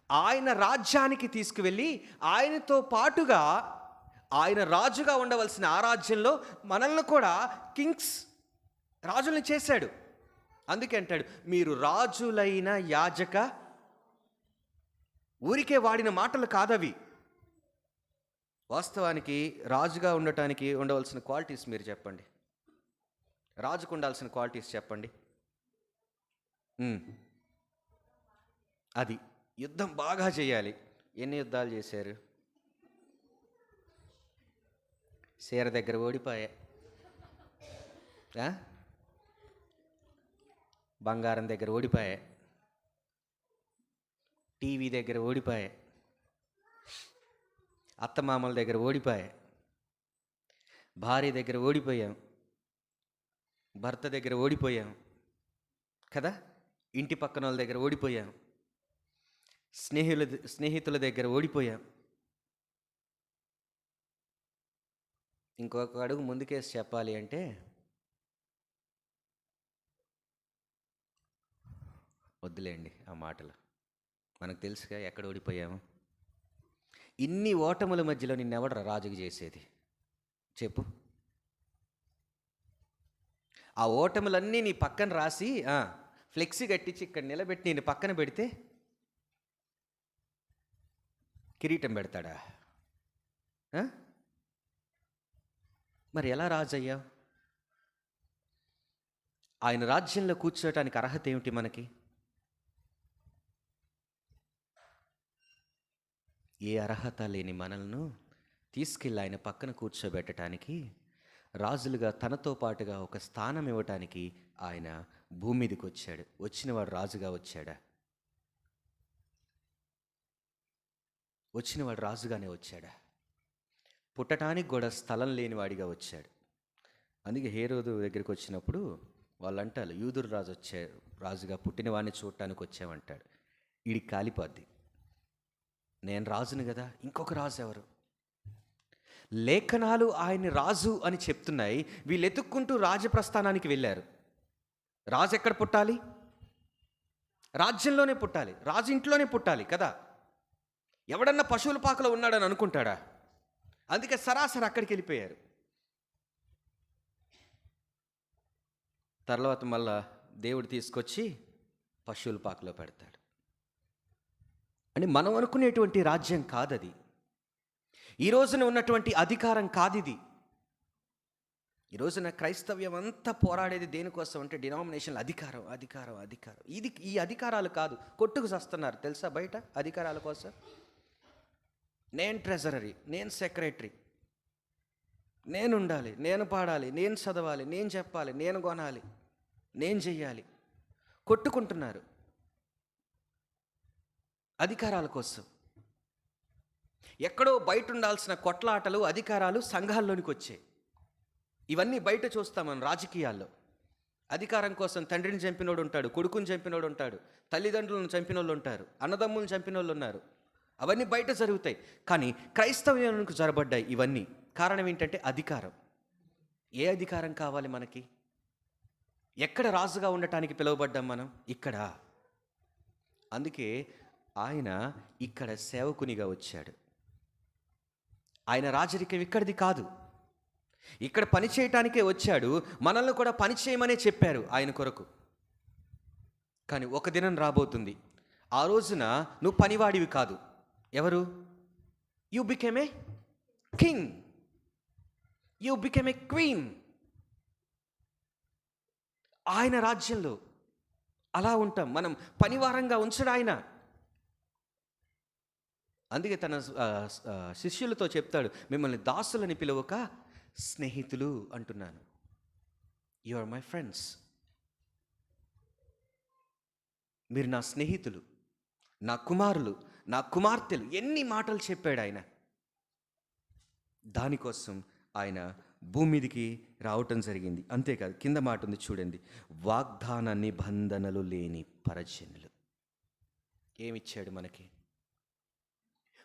ఆయన రాజ్యానికి తీసుకువెళ్ళి ఆయనతో పాటుగా ఆయన రాజుగా ఉండవలసిన ఆ రాజ్యంలో మనల్ని కూడా కింగ్స్, రాజుల్ని చేశాడు. అందుకే అంటాడు, మీరు రాజులైన యాజక. ఊరికే వాడిన మాటలు కాదవి. వాస్తవానికి రాజుగా ఉండటానికి ఉండవలసిన క్వాలిటీస్ మీరు చెప్పండి. రాజుకు ఉండాల్సిన క్వాలిటీస్ చెప్పండి. అది యుద్ధం బాగా చేయాలి. ఎన్ని యుద్ధాలు చేశారు? సీర దగ్గర ఓడిపోయా, బంగారం దగ్గర ఓడిపోయా, టీవీ దగ్గర ఓడిపోయా, అత్తమామల దగ్గర ఓడిపోయా, భార్య దగ్గర ఓడిపోయాం, భర్త దగ్గర ఓడిపోయాం కదా, ఇంటి పక్కన వాళ్ళ దగ్గర ఓడిపోయాం, స్నేహితుల దగ్గర ఓడిపోయాం. ఇంకొక అడుగు ముందుకేసి చెప్పాలి అంటే వద్దులేండి ఆ మాటలు. మనకు తెలుసుగా ఎక్కడ ఓడిపోయాము. ఇన్ని ఓటముల మధ్యలో నిన్నెవడరా రాజుకి చేసేది చెప్పు. ఆ ఓటములన్నీ నీ పక్కన రాసి ఫ్లెక్సీ కట్టించి ఇక్కడ నిలబెట్టి నేను పక్కన పెడితే కిరీటం పెడతాడా? మరి ఎలా రాజయ్యా? ఆయన రాజ్యంలో కూర్చోటానికి అర్హత ఏమిటి మనకి? ఏ అర్హత లేని మనల్ని తీసుకెళ్ళి ఆయన పక్కన కూర్చోబెట్టడానికి, రాజులుగా తనతో పాటుగా ఒక స్థానం ఇవ్వటానికి ఆయన భూమి మీదకి వచ్చాడు. వచ్చినవాడు రాజుగా వచ్చాడా? వచ్చినవాడు రాజుగానే వచ్చాడా? పుట్టడానికి కూడా స్థలం లేనివాడిగా వచ్చాడు. అందుకే హేరోదు దగ్గరికి వచ్చినప్పుడు వాళ్ళు అంటారు, యూదురు రాజు రాజుగా పుట్టిన వాడిని చూడటానికి వచ్చామంటాడు. ఈడికి కాలిపోద్ది. నేను రాజును కదా, ఇంకొక రాజు ఎవరు? లేఖనాలు ఆయన్ని రాజు అని చెప్తున్నాయి. వీళ్ళు ఎత్తుక్కుంటూ రాజప్రస్థానానికి వెళ్ళారు. రాజు ఎక్కడ పుట్టాలి? రాజ్యంలోనే పుట్టాలి, రాజు ఇంట్లోనే పుట్టాలి కదా. ఎవడన్నా పశువుల పాకలో ఉన్నాడని అనుకుంటాడా? అందుకే సరాసరి అక్కడికి వెళ్ళిపోయారు. తర్వాత మళ్ళా దేవుడు తీసుకొచ్చి పశువుల పాకలో పెడతాడు. అని మనం అనుకునేటువంటి రాజ్యం కాదది. ఈ రోజున ఉన్నటువంటి అధికారం కాదిది. ఈ రోజున క్రైస్తవ్యం అంతా పోరాడేది దేనికోసం అంటే డినామినేషన్లు, అధికారం అధికారం అధికారం. ఈ అధికారాలు కాదు, కొట్టుకు చస్తున్నారు తెలుసా బయట అధికారాల కోసం. నేను ట్రెజరరీ, నేను సెక్రటరీ, నేను ఉండాలి, నేను పాడాలి, నేను చదవాలి, నేను చెప్పాలి, నేను కొనాలి, నేను చెయ్యాలి. కొట్టుకుంటున్నారు అధికారాల కోసం. ఎక్కడో బయట ఉండాల్సిన కొట్లాటలు, అధికారాలు సంఘాల్లోనికి వచ్చాయి. ఇవన్నీ బయట చూస్తాం మనం రాజకీయాల్లో. అధికారం కోసం తండ్రిని చంపినోడు ఉంటాడు, కొడుకుని చంపినోడు ఉంటాడు, తల్లిదండ్రులను చంపినోళ్ళు ఉంటారు, అన్నదమ్ములను చంపినోళ్ళు ఉన్నారు. అవన్నీ బయట జరుగుతాయి. కానీ క్రైస్తవ్యానికి జరబడ్డాయి ఇవన్నీ. కారణం ఏంటంటే అధికారం. ఏ అధికారం కావాలి మనకి? ఎక్కడ రాజుగా ఉండటానికి పిలువబడ్డాం మనం? ఇక్కడ. అందుకే ఆయన ఇక్కడ సేవకునిగా వచ్చాడు. ఆయన రాజరికం ఇక్కడిది కాదు, ఇక్కడ పని చేయటానికే వచ్చాడు. మనల్ని కూడా పని చేయమనే చెప్పారు ఆయన కొరకు. కానీ ఒక దినం రాబోతుంది, ఆ రోజున నువ్వు పనివాడివి కాదు. ఎవరు? You became a king, you became a queen. ఆయన రాజ్యంలో అలా ఉంటాం మనం. పనివారంగా ఉంచడు ఆయన. అందుకే తన శిష్యులతో చెప్తాడు, మిమ్మల్ని దాసులని పిలవక స్నేహితులు అంటున్నాను. You are my friends. మీరు నా స్నేహితులు, నా కుమారులు, నా కుమార్తెలు. ఎన్ని మాటలు చెప్పాడు ఆయన. దానికోసం ఆయన భూమి మీదికి రావటం జరిగింది. అంతేకాదు, కింద మాట ఉంది చూడండి, వాగ్దాన నిబంధనలు లేని పరజనులు. ఏమిచ్చాడు మనకి?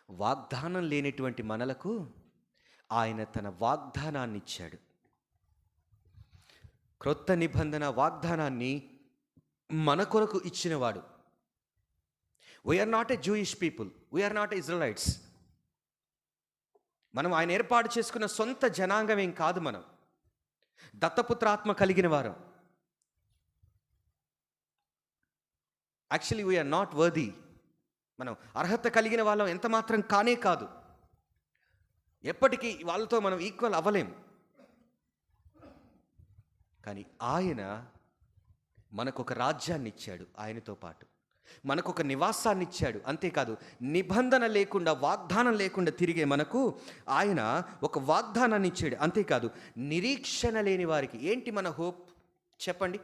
వాగ్దానం లేనటువంటి మనలకు ఆయన తన వాగ్దానాన్ని ఇచ్చాడు. క్రొత్త నిబంధన వాగ్దానాన్ని మన కొరకు ఇచ్చినవాడు. We are not a Jewish people, we are not Israelites. మనం ఆయన ఏర్పాటు చేసుకున్న సొంత జనాంగం ఏం కాదు. మనం దత్తపుత్రాత్మ కలిగిన వారం. Actually we are not worthy. మనం అర్హత కలిగిన వాళ్ళం ఎంత మాత్రం కానే కాదు. ఎప్పటికీ వాళ్ళతో మనం ఈక్వల్ అవ్వలేం. కానీ ఆయన మనకొక రాజ్యాన్ని ఇచ్చాడు. ఆయనతో పాటు మనకొక నివాసాన్ని ఇచ్చాడు. అంతేకాదు, నిబంధన లేకుండా, వాగ్దానం లేకుండా తిరిగే మనకు ఆయన ఒక వాగ్దానాన్ని ఇచ్చాడు. అంతేకాదు, నిరీక్షణ లేని వారికి ఏంటి మన హోప్? చెప్పండి,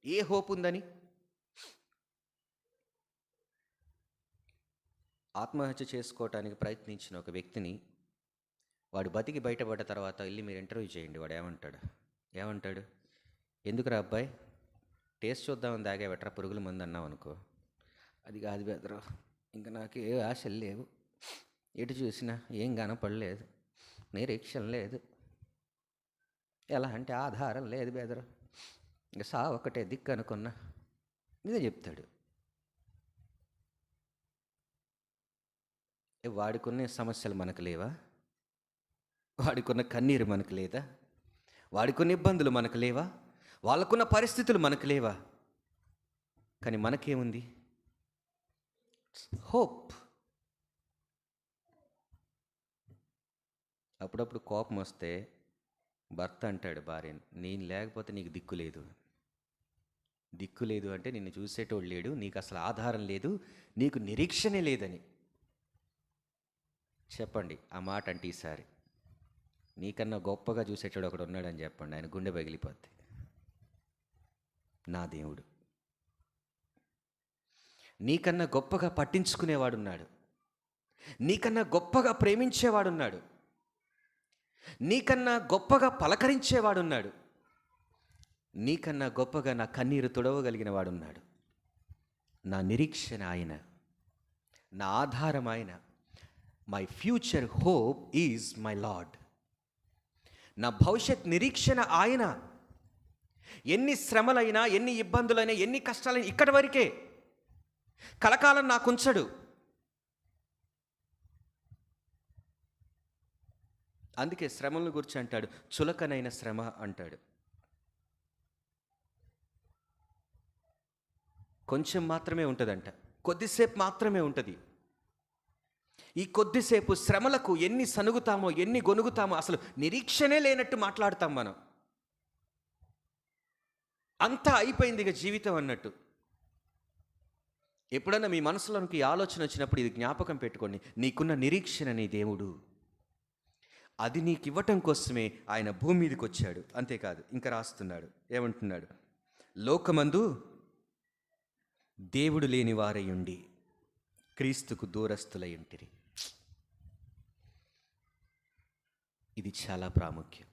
ఏ హోప్ ఉందని? ఆత్మహత్య చేసుకోవటానికి ప్రయత్నించిన ఒక వ్యక్తిని వాడు బతికి బయటపడ్డ తర్వాత వెళ్ళి మీరు ఇంటర్వ్యూ చేయండి. వాడు ఏమంటాడు? ఎందుకురా అబ్బాయి, టేస్ట్ చూద్దామని తాగేవట్రా పురుగుల మందు అన్నావు అనుకో, అది కాదు బెదరు, ఇంకా నాకు ఏ ఆశలు లేవు, ఎటు చూసినా ఏం కనపడలేదు, నిరీక్షణ లేదు, ఎలా అంటే ఆధారం లేదు బెదరు, ఇంకా సా ఒకటే దిక్కు అనుకున్నా. ఇదే చెప్తాడు. వాడికున్న సమస్యలు మనకు లేవా? వాడికున్న కన్నీరు మనకు లేదా? వాడికున్న ఇబ్బందులు మనకు లేవా? వాళ్ళకున్న పరిస్థితులు మనకు లేవా? కానీ మనకేముంది? హోప్. అప్పుడప్పుడు కోపం వస్తే భర్త అంటాడు భార్యని, నేను లేకపోతే నీకు దిక్కు లేదు. దిక్కు లేదు అంటే నిన్ను చూసేటోడు లేడు, నీకు అసలు ఆధారం లేదు, నీకు నిరీక్షణే లేదని. చెప్పండి ఆ మాట అంటే ఈసారి. నీకన్నా గొప్పగా చూసేటోడు ఒకడు ఉన్నాడని చెప్పండి, ఆయన గుండె పగిలిపోద్ది. నా దేవుడు. నీకన్నా గొప్పగా పట్టించుకునేవాడున్నాడు, నీకన్నా గొప్పగా ప్రేమించేవాడున్నాడు, నీకన్నా గొప్పగా పలకరించేవాడున్నాడు, నీకన్నా గొప్పగా నా కన్నీరు తుడవగలిగిన వాడున్నాడు. నా నిరీక్షణ ఆయన, నా ఆధారం ఆయన. My future hope is my lord. నా భవిష్యత్ నిరీక్షణ ఆయన. ఎన్ని శ్రమలైనా, ఎన్ని ఇబ్బందులైనా, ఎన్ని కష్టాలైనా ఇక్కడి వరకే. కలకాలం నాకుంచడు. అందుకే శ్రమలను గురించి అంటాడు, చులకనైన శ్రమ అంటాడు. కొంచెం మాత్రమే ఉంటుందంట, కొద్దిసేపు మాత్రమే ఉంటుంది. ఈ కొద్దిసేపు శ్రమలకు ఎన్ని సనుగుతామో, ఎన్ని గొనుగుతామో, అసలు నిరీక్షణే లేనట్టు మాట్లాడతాం మనం. అంతా అయిపోయింది ఇక జీవితం అన్నట్టు. ఎప్పుడన్నా మీ మనసులోనికి ఆలోచన వచ్చినప్పుడు ఇది జ్ఞాపకం పెట్టుకోండి, నీకున్న నిరీక్షణ నీ దేవుడు. అది నీకు ఇవ్వటం కోసమే ఆయన భూమి మీదకి వచ్చాడు. అంతేకాదు, ఇంకా రాస్తున్నాడు, ఏమంటున్నాడు? లోకమందు దేవుడు లేని వారయుండి క్రీస్తుకు దూరస్తులై ఉంటిరి. ఇది చాలా ప్రాముఖ్యం.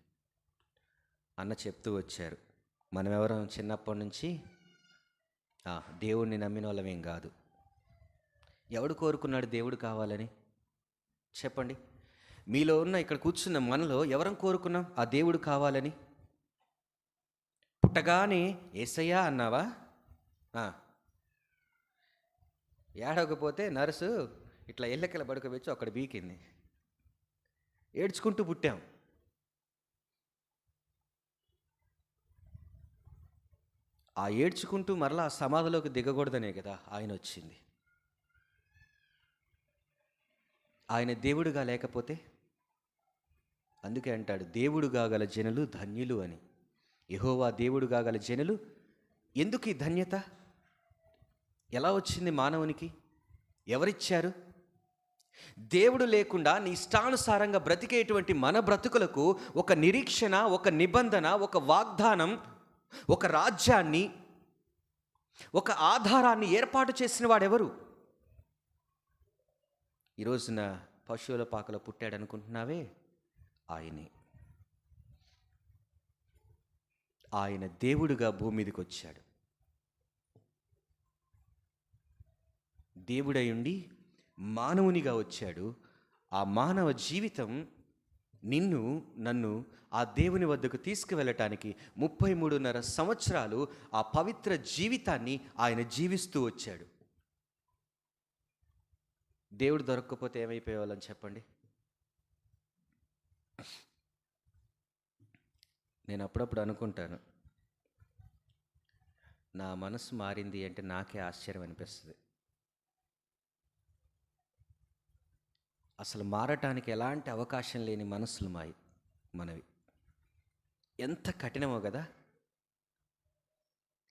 అన్న చెప్తూ వచ్చారు, మనం ఎవరం చిన్నప్పటి నుంచి దేవుడిని నమ్మిన వాళ్ళమేం కాదు. ఎవడు కోరుకున్నాడు దేవుడు కావాలని? చెప్పండి. మీలో ఉన్న ఇక్కడ కూర్చున్న మనలో ఎవరం కోరుకున్నాం ఆ దేవుడు కావాలని? పుట్టగానే యేసయ్యా అన్నావా? ఏడవకపోతే నర్సు ఇట్లా ఎల్లకెళ్ళ పడుకోబెచ్చి అక్కడ బీకింది. ఏడ్చుకుంటూ పుట్టాం. ఆ ఏడ్చుకుంటూ మరలా ఆ సమాధిలోకి దిగకూడదనే కదా ఆయన వచ్చింది. ఆయన దేవుడుగా లేకపోతే, అందుకే అంటాడు దేవుడుగా గల జనులు ధన్యులు అని. యెహోవా దేవుడుగా గల జనులు. ఎందుకు ఈ ధన్యత? ఎలా వచ్చింది మానవునికి? ఎవరిచ్చారు? దేవుడు లేకుండా నీ ఇష్టానుసారంగా బ్రతికేటువంటి మన బ్రతుకులకు ఒక నిరీక్షణ, ఒక నిబంధన, ఒక వాగ్దానం, ఒక రాజ్యాన్ని, ఒక ఆధారాన్ని ఏర్పాటు చేసిన వాడెవరు? ఈరోజున పశువుల పాకలో పుట్టాడు అనుకుంటున్నావే, ఆయనే. ఆయన దేవుడుగా భూమి మీదకి వచ్చాడు. దేవుడై ఉండి మానవునిగా వచ్చాడు. ఆ మానవ జీవితం నిన్ను నన్ను ఆ దేవుని వద్దకు తీసుకువెళ్ళటానికి 33.5 సంవత్సరాలు ఆ పవిత్ర జీవితాన్ని ఆయన జీవిస్తూ వచ్చాడు. దేవుడు దొరక్కపోతే ఏమైపోయేవాళ్ళని చెప్పండి. నేను అప్పుడప్పుడు అనుకుంటాను, నా మనసు మారింది అంటే నాకే ఆశ్చర్యం అనిపిస్తుంది. అసలు మారటానికి ఎలాంటి అవకాశం లేని మనసులు మనవి. ఎంత కఠినమో కదా.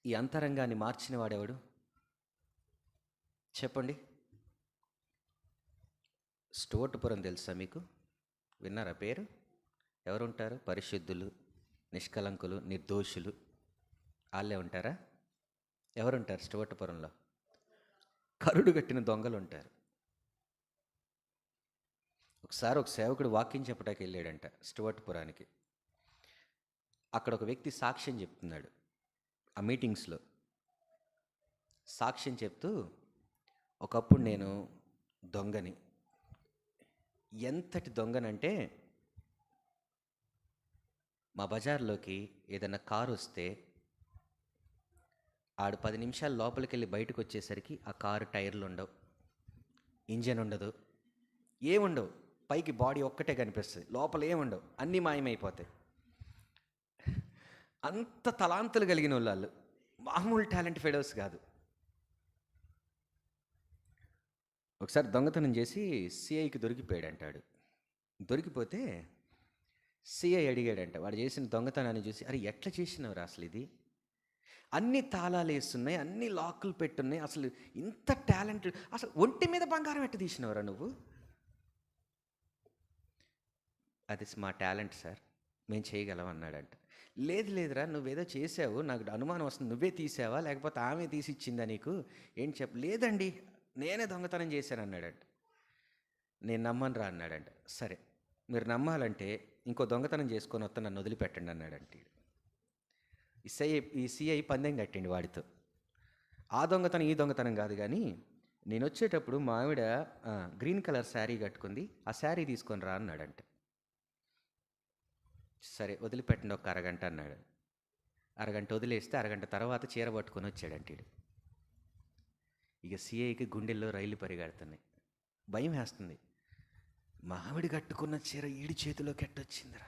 ఈ అంతరంగాన్ని మార్చిన వాడెవడు చెప్పండి? స్టోర్టుపురం తెలుసా మీకు? విన్నారా పేరు? ఎవరుంటారు? పరిశుద్ధులు, నిష్కలంకులు, నిర్దోషులు, వాళ్ళే ఉంటారా? ఎవరుంటారు స్టోర్టుపురంలో? కరుడు కట్టిన దొంగలు ఉంటారు. ఒకసారి ఒక సేవకుడు వాక్యం చెప్పడానికి వెళ్ళాడంట స్టువర్ట్పురానికి. అక్కడ ఒక వ్యక్తి సాక్ష్యం చెప్తున్నాడు. ఆ మీటింగ్స్లో సాక్ష్యం చెప్తూ, ఒకప్పుడు నేను దొంగని. ఎంతటి దొంగనంటే, మా బజార్లోకి ఏదైనా కారు వస్తే ఆడు 10 నిమిషాలు లోపలికి వెళ్ళి బయటకు వచ్చేసరికి ఆ కారు టైర్లు ఉండవు, ఇంజన్ ఉండదు, ఏముండవు, పైకి బాడీ ఒక్కటే కనిపిస్తుంది, లోపల ఏముండవు, అన్నీ మాయమైపోతాయి. అంత తలాంతులు కలిగిన వాళ్ళు, మామూలు టాలెంట్ ఫెడోస్ కాదు. ఒకసారి దొంగతనం చేసి సిఐకి దొరికిపోయాడంటాడు. దొరికిపోతే సిఐ అడిగాడంట, వాడు చేసిన దొంగతనాన్ని చూసి, అరే ఎట్లా చేసినవరా అసలు ఇది, అన్ని తాళాలు వేస్తున్నాయి, అన్ని లాకులు పెట్టున్నాయి, అసలు ఇంత టాలెంట్, అసలు ఒంటి మీద బంగారం ఎట్ట తీసినవరా నువ్వు? అది మా టాలెంట్ సార్, మేము చేయగలం అన్నాడంట. లేదురా, నువ్వేదో చేసావు, నాకు అనుమానం వస్తుంది, నువ్వే తీసావా లేకపోతే ఆమె తీసి ఇచ్చిందా నీకు, ఏం లేదండి నేనే దొంగతనం చేశాను అన్నాడంట. నేను నమ్మనురా అన్నాడంట. సరే మీరు నమ్మాలంటే ఇంకో దొంగతనం చేసుకొని వస్తే నన్ను వదిలిపెట్టండి అన్నాడంట. ఈ సిఐ పందెం కట్టిండి వాడితో. ఆ దొంగతనం ఈ దొంగతనం కాదు, కానీ నేను వచ్చేటప్పుడు మా ఆవిడ గ్రీన్ కలర్ శారీ కట్టుకుంది, ఆ శారీ తీసుకొని రా అన్నాడంట. సరే వదిలిపెట్టండి ఒక అరగంట అన్నాడు. అరగంట వదిలేస్తే అరగంట తర్వాత చీర పట్టుకొని వచ్చాడంట. ఇక సిఐకి గుండెల్లో రైలు పరిగెడుతున్నాయి, భయం వేస్తుంది. మావిడి కట్టుకున్న చీర ఈడి చేతిలోకి ఎట్టొచ్చిందిరా.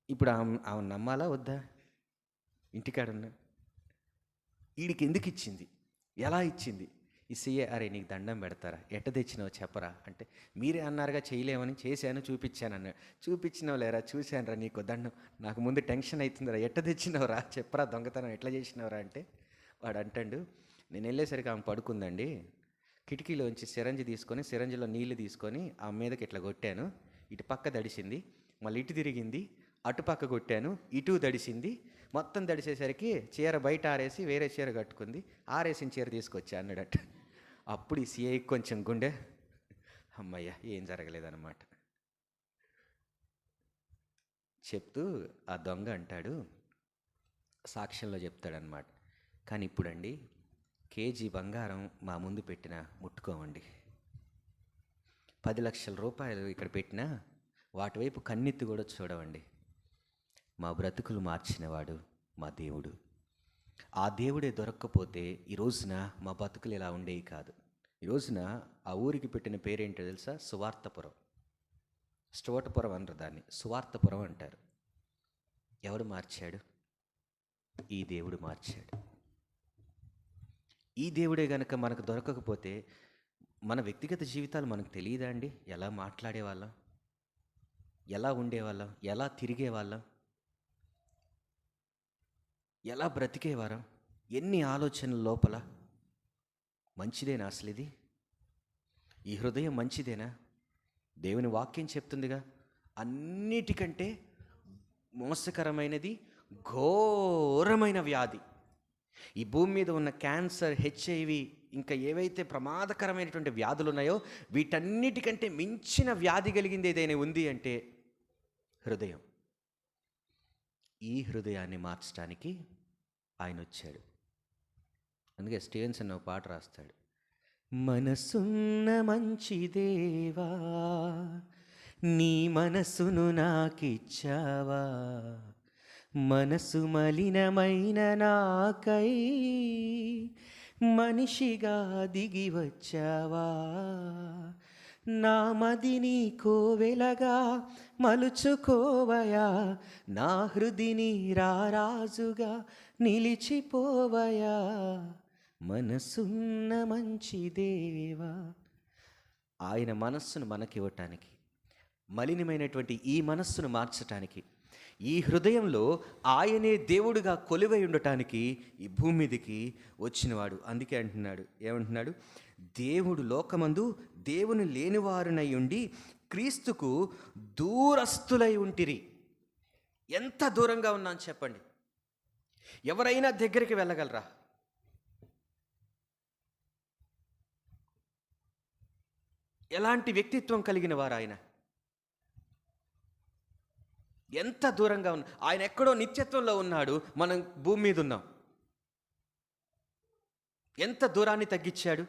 ఇప్పుడు ఆమె నమ్మాలా వద్దా? ఇంటికాడన్నా ఈడికి ఎందుకు ఇచ్చింది, ఎలా ఇచ్చింది? ఈ సిఏ, అరే నీకు దండం పెడతారా, ఎట్ట తెచ్చినావు చెప్పరా అంటే, మీరే అన్నారుగా చేయలేమని, చేశాను చూపించాను అన్నాడు. చూపించినావు లేరా, చూశానురా, నీకు దండం, నాకు ముందు టెన్షన్ అవుతుందిరా, ఎట్ట తెచ్చినావురా చెప్పరా, దొంగతనం ఎట్లా చేసినవరా అంటే, వాడు అంటాడు, నేను వెళ్ళేసరికి ఆమె పడుకుందండి, కిటికీలోంచి సిరంజి తీసుకొని సిరంజిలో నీళ్లు తీసుకొని ఆ మీదకి ఇట్లా కొట్టాను, ఇటు పక్క దడిసింది, మళ్ళీ ఇటు తిరిగింది, అటుపక్క కొట్టాను, ఇటు దడిసింది, మొత్తం దడిసేసరికి చీర బయట ఆరేసి వేరే చీర కట్టుకుంది, ఆరేసిన చీర తీసుకొచ్చా అన్నాడట. అప్పుడు ఈ సిఐ కొంచెం గుండె, అమ్మయ్య ఏం జరగలేదన్నమాట. చెప్తూ ఆ దొంగ అంటాడు, సాక్ష్యంలో చెప్తాడనమాట, కానీ ఇప్పుడండి కేజీ బంగారం మా ముందు పెట్టినా ముట్టుకోమండి, 10 లక్షల రూపాయలు ఇక్కడ పెట్టినా వాటి వైపు కన్నెత్తి కూడా చూడవండి. మా బ్రతుకులు మార్చినవాడు మా దేవుడు. ఆ దేవుడే దొరక్కపోతే ఈ రోజున మా బతుకులు ఇలా ఉండేవి కాదు. ఈ రోజున ఆ ఊరికి పెట్టిన పేరేంటో తెలుసా? సువార్తపురం. స్టోటపురం అనరు దాన్ని, సువార్తపురం అంటారు. ఎవడు మార్చాడు? ఈ దేవుడు మార్చాడు. ఈ దేవుడే గనక మనకు దొరకకపోతే మన వ్యక్తిగత జీవితాలు మనకు తెలియదా అండి? ఎలా మాట్లాడేవాళ్ళం, ఎలా ఉండేవాళ్ళం, ఎలా తిరిగేవాళ్ళం, ఎలా బ్రతికేవారం, ఎన్ని ఆలోచనల లోపల. మంచిదేనా అసలు ఇది? ఈ హృదయం మంచిదేనా? దేవుని వాక్యం చెప్తుందిగా, అన్నిటికంటే మోసకరమైనది ఘోరమైన వ్యాధి. ఈ భూమి మీద ఉన్న క్యాన్సర్, హెచ్ఐవి, ఇంకా ఏవైతే ప్రమాదకరమైనటువంటి వ్యాధులు ఉన్నాయో వీటన్నిటికంటే మించిన వ్యాధి కలిగింది ఏదైనా ఉంది అంటే హృదయం. ఈ హృదయాన్ని మార్చడానికి ఆయన వచ్చాడు. అందుకే స్టీవెన్సన్ ఒక పాట రాస్తాడు, మనసున్న మంచి దేవా నీ మనసును నాకిచ్చావా, మనసు మలినమైన నాకై మనిషిగా దిగి వచ్చావా, నా మదిని కోవెలగా మలుచుకోవయా, నా హృదిని రారాజుగా నిలిచిపోవయా, మనసున్న మంచి దేవా. ఆయన మనస్సును మనకివ్వటానికి, మలినమైనటువంటి ఈ మనస్సును మార్చటానికి, ఈ హృదయంలో ఆయనే దేవుడుగా కొలువై ఉండటానికి ఈ భూమి మీదకి వచ్చినవాడు. అందుకే అంటున్నాడు, ఏమంటున్నాడు? దేవుడు లోకమందు దేవుని లేనివారునై ఉండి క్రీస్తుకు దూరస్తులై ఉంటిరి. ఎంత దూరంగా ఉన్నాను చెప్పండి? ఎవరైనా దగ్గరికి వెళ్ళగలరా? ఎలాంటి వ్యక్తిత్వం కలిగిన వారు ఆయన? ఎంత దూరంగా ఉన్నా. ఆయన ఎక్కడో నిత్యత్వంలో ఉన్నాడు, మనం భూమి మీద ఉన్నాం. ఎంత దూరాన్ని తగ్గించాడు?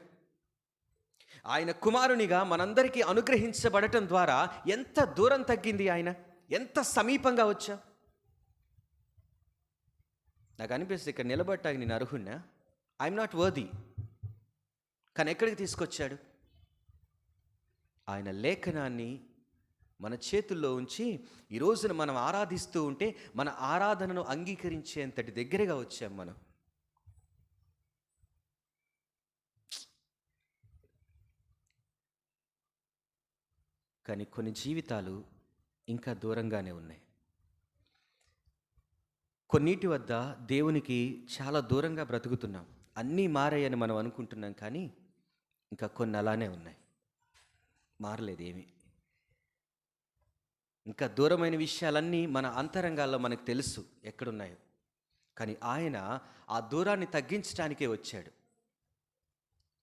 ఆయన కుమారునిగా మనందరికీ అనుగ్రహించబడటం ద్వారా ఎంత దూరం తగ్గింది ఆయన, ఎంత సమీపంగా వచ్చా. నాకు అనిపిస్తుంది, ఇక్కడ నిలబడటానికి నేను అర్హున్నా, ఐఎమ్ నాట్ వర్ది, కానీ ఎక్కడికి తీసుకొచ్చాడు? ఆయన లేఖనాన్ని మన చేతుల్లో ఉంచి ఈ రోజున మనం ఆరాధిస్తూ ఉంటే మన ఆరాధనను అంగీకరించేంతటి దగ్గరగా వచ్చాం మనం. కానీ కొన్ని జీవితాలు ఇంకా దూరంగానే ఉన్నాయి. కొన్నిటి వద్ద దేవునికి చాలా దూరంగా బ్రతుకుతున్నాం. అన్నీ మారాయని మనం అనుకుంటున్నాం, కానీ ఇంకా కొన్ని అలానే ఉన్నాయి, మారలేదు ఏమీ. ఇంకా దూరమైన విషయాలన్నీ మన అంతరంగాల్లో మనకు తెలుసు ఎక్కడున్నాయో. కానీ ఆయన ఆ దూరాన్ని తగ్గించడానికే వచ్చాడు.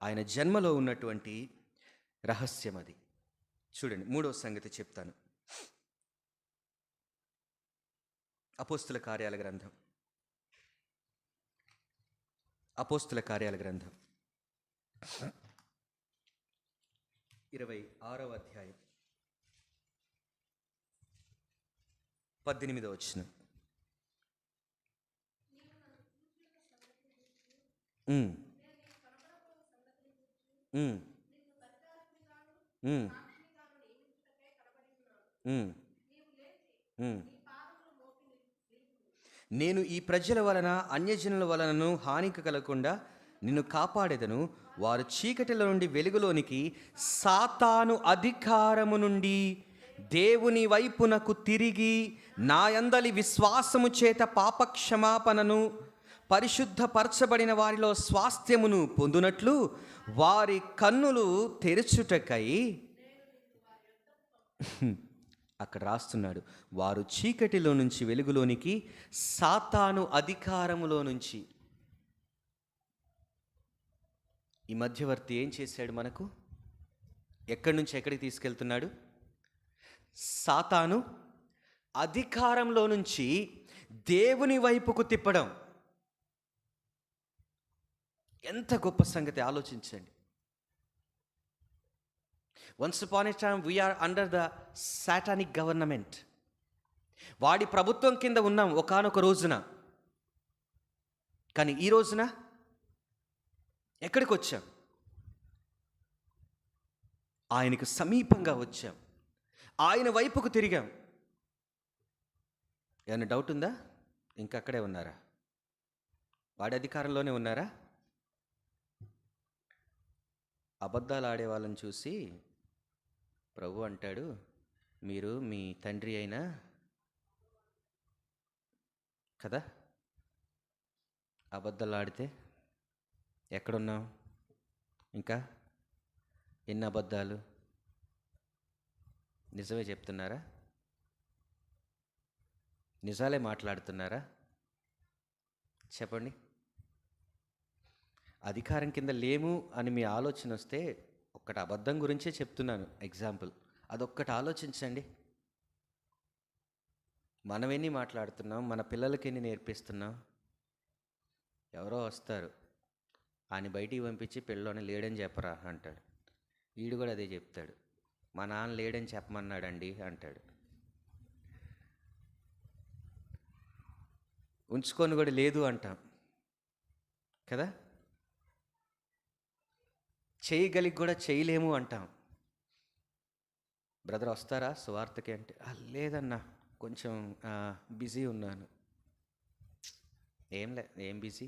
ఆయన జన్మలో ఉన్నటువంటి రహస్యం అది. చూడండి, 3వ సంగతి చెప్తాను. అపోస్తుల కార్యాల గ్రంథం 26వ అధ్యాయం 18వ వచనం. ఉమ్, ఉమ్, ఉమ్, ఉమ్, ఉమ్. నేను ఈ ప్రజల వలన అన్యజనుల వలనను హానికి కలగకుండా నిన్ను కాపాడేదను. వారు చీకటిలో నుండి వెలుగులోనికి, సాతాను అధికారము నుండి దేవుని వైపునకు తిరిగి నా యందలి విశ్వాసము చేత పాపక్షమాపణను, పరిశుద్ధపరచబడిన వారిలో స్వాస్థ్యమును పొందునట్లు వారి కన్నులు తెరచుటకై, అక్కడ రాస్తున్నాడు, వారు చీకటిలో నుంచి వెలుగులోనికి, సాతాను అధికారములో నుంచి. ఈ మధ్యవర్తి ఏం చేశాడు మనకు? ఎక్కడి నుంచి ఎక్కడికి తీసుకెళ్తున్నాడు? సాతాను అధికారంలో నుంచి దేవుని వైపుకు తిప్పడం. ఎంత గొప్ప సంగతి ఆలోచించండి. Once upon a time we are under the satanic government. వాడి ప్రభుత్వం కింద ఉన్నాం ఒకానొక రోజున. కానీ ఈ రోజున ఎక్కడికి వచ్చాం? ఆయనకు సమీపంగా వచ్చాం, ఆయన వైపుకు తిరిగాం. ఏమైనా డౌట్ ఉందా? ఇంకా అక్కడే ఉన్నారా? వాడి అధికారంలోనే ఉన్నారా? అబద్ధాలు ఆడే వాళ్ళని చూసి ప్రభు అంటాడు, మీరు మీ తండ్రి అయినా కదా, అబద్ధాలు ఆడితే ఎక్కడున్నావు? ఇంకా ఎన్ని అబద్ధాలు? నిజమే చెప్తున్నారా? నిజాలే మాట్లాడుతున్నారా? చెప్పండి. అధికారం కింద లేము అని మీ ఆలోచన వస్తే, ఒక్కటి అబద్ధం గురించే చెప్తున్నాను ఎగ్జాంపుల్, అదొక్కటి ఆలోచించండి. మనమేని మాట్లాడుతున్నాం, మన పిల్లలకి ఎన్ని నేర్పిస్తున్నాం? ఎవరో వస్తారు, ఆయన బయటికి పంపించి పిల్లోని లేడని చెప్పరా అంటాడు. వీడు కూడా అదే చెప్తాడు, మా నాన్న లేడని చెప్పమన్నాడండి అంటాడు. ఉంచుకొని కూడా లేదు అంటాం కదా. చేయగలిగి కూడా చేయలేము అంటాం. బ్రదర్ వస్తారా సువార్తకి అంటే, లేదన్నా కొంచెం బిజీ ఉన్నాను. ఏం బిజీ?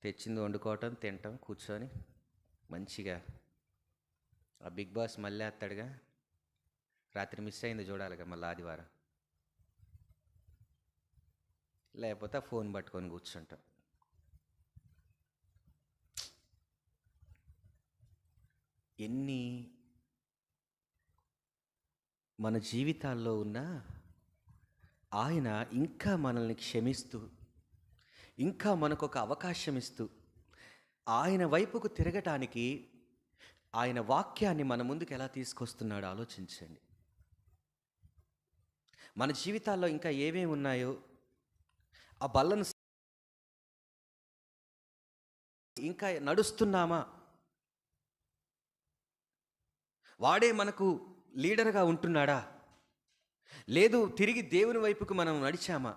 తెచ్చింది వండుకోవటం, తినటం, కూర్చొని మంచిగా ఆ బిగ్ బాస్ మళ్ళీ వేస్తాడుగా, రాత్రి మిస్ అయింది చూడాలిగా మళ్ళీ ఆదివారం. లేకపోతే ఆ ఫోన్ పట్టుకొని కూర్చుంటాం. ఎన్ని మన జీవితాల్లో ఉన్నా ఆయన ఇంకా మనల్ని క్షమిస్తూ, ఇంకా మనకొక అవకాశం ఇస్తూ, ఆయన వైపుకు తిరగటానికి ఆయన వాక్యాన్ని మన ముందుకు ఎలా తీసుకొస్తున్నాడో ఆలోచించండి. మన జీవితాల్లో ఇంకా ఏమేమి ఉన్నాయో ఆ బల్లను ఇంకా నడుస్తున్నామా? వాడే మనకు లీడర్గా ఉంటున్నాడా? లేదు తిరిగి దేవుని వైపుకు మనం నడిచామా?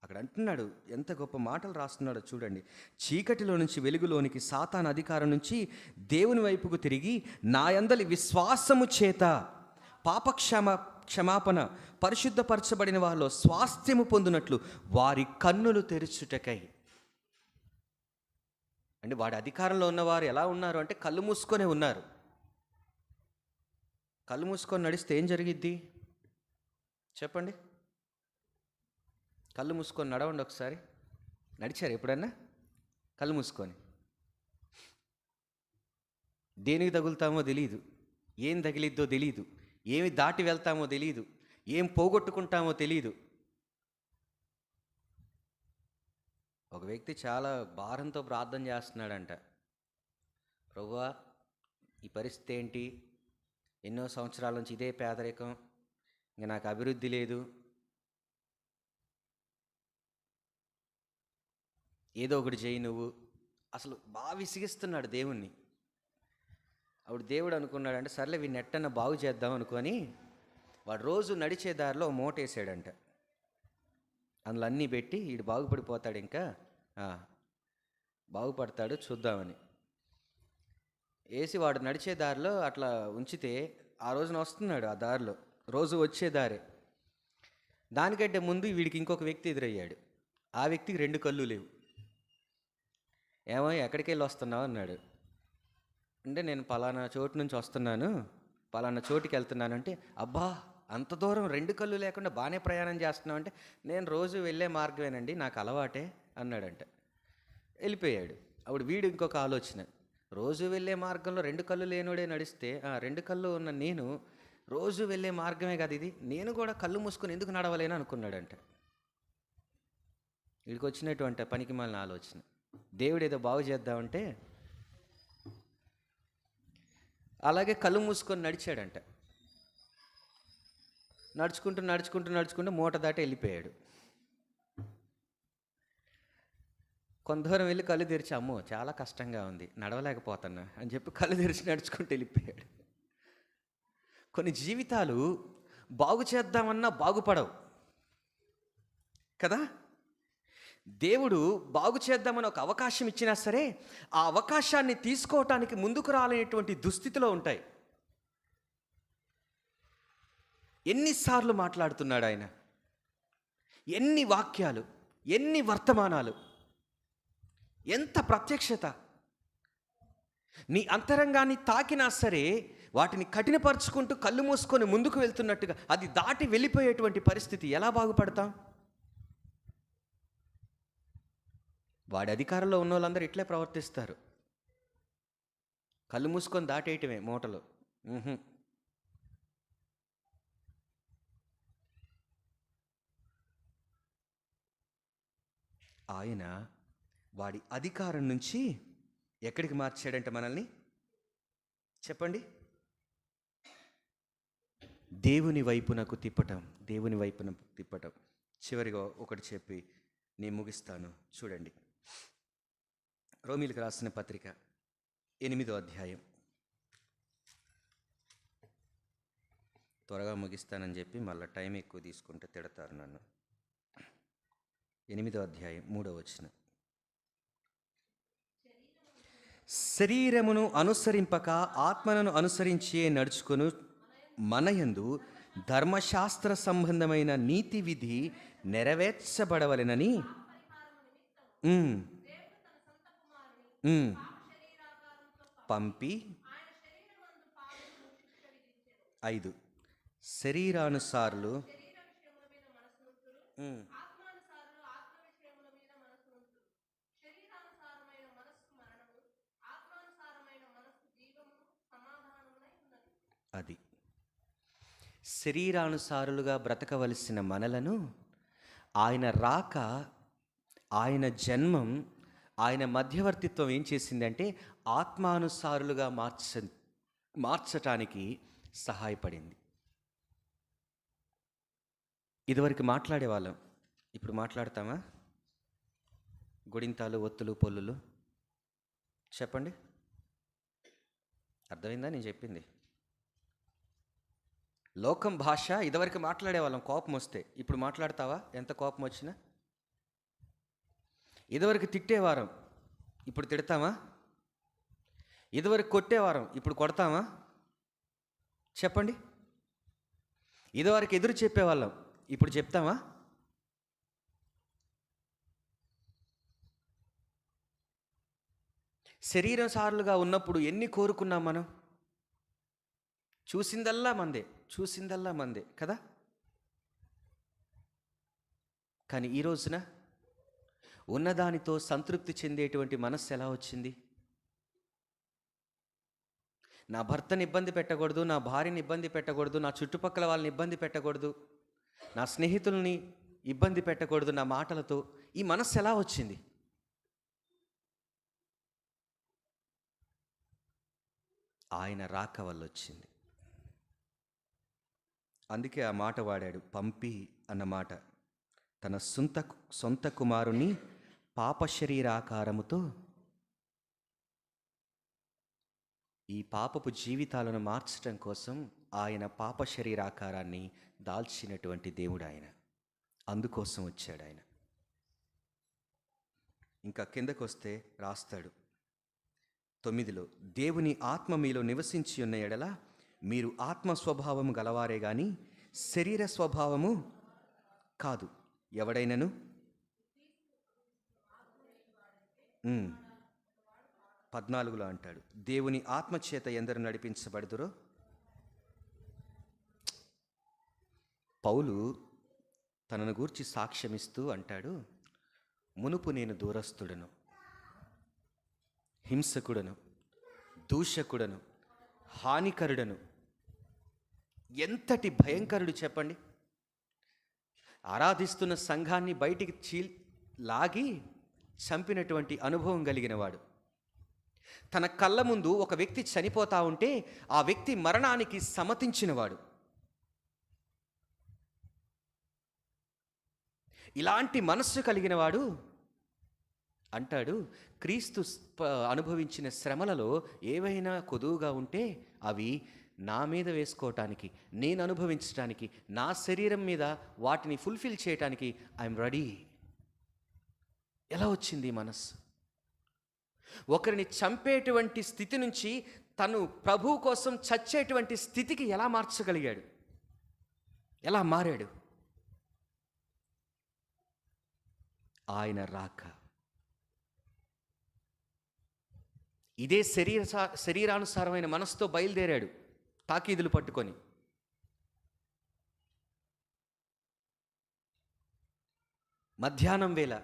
ఆ అక్కడ అంటున్నాడు, ఎంత గొప్ప మాటలు రాస్తున్నాడో చూడండి. చీకటిలో నుంచి వెలుగులోనికి, సాతాను అధికారం నుంచి దేవుని వైపుకు తిరిగి నా యందలి విశ్వాసము చేత క్షమాపణ పరిశుద్ధపరచబడిన వారిలో స్వాస్థ్యము పొందినట్లు వారి కన్నులు తెరుచుటకై. అంటే వాడి అధికారంలో ఉన్నవారు ఎలా ఉన్నారు అంటే కళ్ళు మూసుకొనే ఉన్నారు. కళ్ళు మూసుకొని నడిస్తే ఏం జరిగిద్ది చెప్పండి? కళ్ళు మూసుకొని నడవండి ఒకసారి. నడిచారు ఎప్పుడన్నా కళ్ళు మూసుకొని? దేనికి తగులుతామో తెలియదు, ఏం తగిలిద్దో తెలియదు, ఏమి దాటి వెళ్తామో తెలియదు, ఏం పోగొట్టుకుంటామో తెలియదు. ఒక వ్యక్తి చాలా భారంతో ప్రార్థన చేస్తున్నాడంట. ప్రభువా, ఈ పరిస్థితి ఏంటి? ఎన్నో సంవత్సరాల నుంచి ఇదే పేదరికం, ఇంక నాకు అభివృద్ధి లేదు, ఏదో ఒకటి చేయి నువ్వు. అసలు బాగా విసిగిస్తున్నాడు దేవుణ్ణి. అప్పుడు దేవుడు అనుకున్నాడంటే సర్లే వీడిని ఎట్టన్నా బాగు చేద్దాం అనుకొని వాడు రోజు నడిచే దారిలో మూట వేసాడంట. అందులో అన్నీ పెట్టి వీడు బాగుపడిపోతాడు, ఇంకా బాగుపడతాడు చూద్దామని వేసి వాడు నడిచే దారిలో అట్లా ఉంచితే ఆ రోజున వస్తున్నాడు ఆ దారిలో, రోజు వచ్చే దారే. దానికంటే ముందు వీడికి ఇంకొక వ్యక్తి ఎదురయ్యాడు. ఆ వ్యక్తికి 2 కళ్ళు లేవు. ఏమో ఎక్కడికి వెళ్ళి వస్తున్నావు అన్నాడు. అంటే నేను పలానా చోటు నుంచి వస్తున్నాను, పలానా చోటుకి వెళ్తున్నానంటే, అబ్బా అంత దూరం 2 కళ్ళు లేకుండా బాగానే ప్రయాణం చేస్తున్నావు అంటే, నేను రోజు వెళ్ళే మార్గమేనండి, నాకు అలవాటే అన్నాడంట. వెళ్ళిపోయాడు. అప్పుడు వీడు ఇంకొక ఆలోచన, రోజు వెళ్ళే మార్గంలో 2 కళ్ళు లేనోడే నడిస్తే 2 కళ్ళు ఉన్న నేను రోజు వెళ్ళే మార్గమే కదా ఇది, నేను కూడా కళ్ళు మూసుకొని ఎందుకు నడవలేను అనుకున్నాడంట. వీడికి వచ్చినటువంటి పనికి మాలిన ఆలోచన. దేవుడు ఏదో బాగు చేద్దామంటే అలాగే కళ్ళు మూసుకొని నడిచాడంట. నడుచుకుంటూ నడుచుకుంటూ నడుచుకుంటూ మూట దాటి వెళ్ళిపోయాడు. కొంత దూరం వెళ్ళి కళ్ళు తెరిచి, అమ్మో చాలా కష్టంగా ఉంది, నడవలేకపోతున్నా అని చెప్పి కళ్ళు తెరిచి నడుచుకుంటూ వెళ్ళిపోయాడు. కొన్ని జీవితాలు బాగు చేద్దామన్నా బాగుపడవు కదా. దేవుడు బాగు చేద్దామని ఒక అవకాశం ఇచ్చినా సరే ఆ అవకాశాన్ని తీసుకోవటానికి ముందుకు రాలేనటువంటి దుస్థితిలో ఉంటాయి. ఎన్నిసార్లు మాట్లాడుతున్నాడు ఆయన, ఎన్ని వాక్యాలు, ఎన్ని వర్తమానాలు, ఎంత ప్రత్యక్షత. నీ అంతరంగాన్ని తాకినా సరే వాటిని కఠినపరుచుకుంటూ కళ్ళు మూసుకొని ముందుకు వెళ్తున్నట్టుగా అది దాటి వెళ్ళిపోయేటువంటి పరిస్థితి. ఎలా బాగుపడతాం? వాడి అధికారంలో ఉన్న వాళ్ళందరూ ఇట్లే ప్రవర్తిస్తారు. కళ్ళు మూసుకొని దాటేయటమే మూటలు. ఆయన వాడి అధికారం నుంచి ఎక్కడికి మార్చాడంటే మనల్ని, చెప్పండి? దేవుని వైపునకు తిప్పటం, దేవుని వైపునకు తిప్పటం. చివరిగా ఒకటి చెప్పి నేను ముగిస్తాను. చూడండి, రోమీలకు రాసిన పత్రిక 8వ అధ్యాయం. త్వరగా ముగిస్తానని చెప్పి మళ్ళీ టైం ఎక్కువ తీసుకుంటే తిడతారు నన్ను. 8వ అధ్యాయం 3వ వచనం. శరీరమును అనుసరింపక ఆత్మను అనుసరించే నడుచుకొను మనయందు ధర్మశాస్త్ర సంబంధమైన నీతి విధి నెరవేర్చబడవలెనని పంపి 5 శరీరానుసారులు అది శరీరానుసారులుగా బ్రతకవలసిన మనలను ఆయన రాక, ఆయన జన్మం, ఆయన మధ్యవర్తిత్వం ఏం చేసిందంటే ఆత్మానుసారులుగా మార్చటానికి సహాయపడింది. ఇదివరకు మాట్లాడేవాళ్ళం, ఇప్పుడు మాట్లాడతామా? గుడింతాలు, ఒత్తులు, పొల్లులు. చెప్పండి, అర్థమైందా నేను చెప్పింది? లోకం భాష ఇదివరకు మాట్లాడేవాళ్ళం కోపం వస్తే. ఇప్పుడు మాట్లాడతావా ఎంత కోపం వచ్చినా? ఇదివరకు తిట్టేవారం, ఇప్పుడు తిడతామా? ఇదివరకు కొట్టేవారం, ఇప్పుడు కొడతామా? చెప్పండి. ఇదివరకు ఎదురు చెప్పేవాళ్ళం, ఇప్పుడు చెప్తామా? శరీరసారులుగా ఉన్నప్పుడు ఎన్ని కోరుకున్నాం మనం? చూసిందల్లా మందే కదా. కానీ ఈ రోజున ఉన్నదానితో సంతృప్తి చెందేటువంటి మనస్సు ఎలా వచ్చింది? నా భర్తని ఇబ్బంది పెట్టకూడదు, నా భార్యని ఇబ్బంది పెట్టకూడదు, నా చుట్టుపక్కల వాళ్ళని ఇబ్బంది పెట్టకూడదు, నా స్నేహితుల్ని ఇబ్బంది పెట్టకూడదు నా మాటలతో. ఈ మనస్సు ఎలా వచ్చింది? ఆయన రాక వల్ల వచ్చింది. అందుకే ఆ మాట వాడాడు, పంపి అన్న మాట. తన సొంత కుమారుని పాప శరీరాకారముతో ఈ పాపపు జీవితాలను మార్చడం కోసం ఆయన పాప శరీరాకారాన్ని దాల్చినటువంటి దేవుడు ఆయన. అందుకోసం వచ్చాడు ఆయన. ఇంకా కిందకు వస్తే రాస్తాడు 9లో, దేవుని ఆత్మ మీలో నివసించి ఉన్న ఎడల మీరు ఆత్మ స్వభావము గలవారే గాని శరీర స్వభావము కాదు. ఎవడైనను 14లో అంటాడు, దేవుని ఆత్మచేత ఎందరు నడిపించబడుదురో. పౌలు తనను గూర్చి సాక్ష్యమిస్తూ అంటాడు, మునుపు నేను దూరస్తుడను, హింసకుడను, దూషకుడను, హానికరుడను. ఎంతటి భయంకరుడు చెప్పండి. ఆరాధిస్తున్న సంఘాన్ని బయటికి లాగి చంపినటువంటి అనుభవం కలిగినవాడు. తన కళ్ళ ముందు ఒక వ్యక్తి చనిపోతా ఉంటే ఆ వ్యక్తి మరణానికి సమ్మతించినవాడు. ఇలాంటి మనస్సు కలిగినవాడు అంటాడు, క్రీస్తు అనుభవించిన శ్రమలలో ఏవైనా కొదువుగా ఉంటే అవి నా మీద వేసుకోవటానికి, నేను అనుభవించడానికి, నా శరీరం మీద వాటిని ఫుల్ఫిల్ చేయటానికి ఐఎమ్ రెడీ. ఎలా వచ్చింది మనస్సు? ఒకరిని చంపేటువంటి స్థితి నుంచి తను ప్రభువు కోసం చచ్చేటువంటి స్థితికి ఎలా మార్చగలిగాడు? ఎలా మారాడు? ఆయన రాక. ఇదే శరీరానుసారమైన మనసుతో బయలుదేరాడు తాకీదులు పట్టుకొని. మధ్యాహ్నం వేళ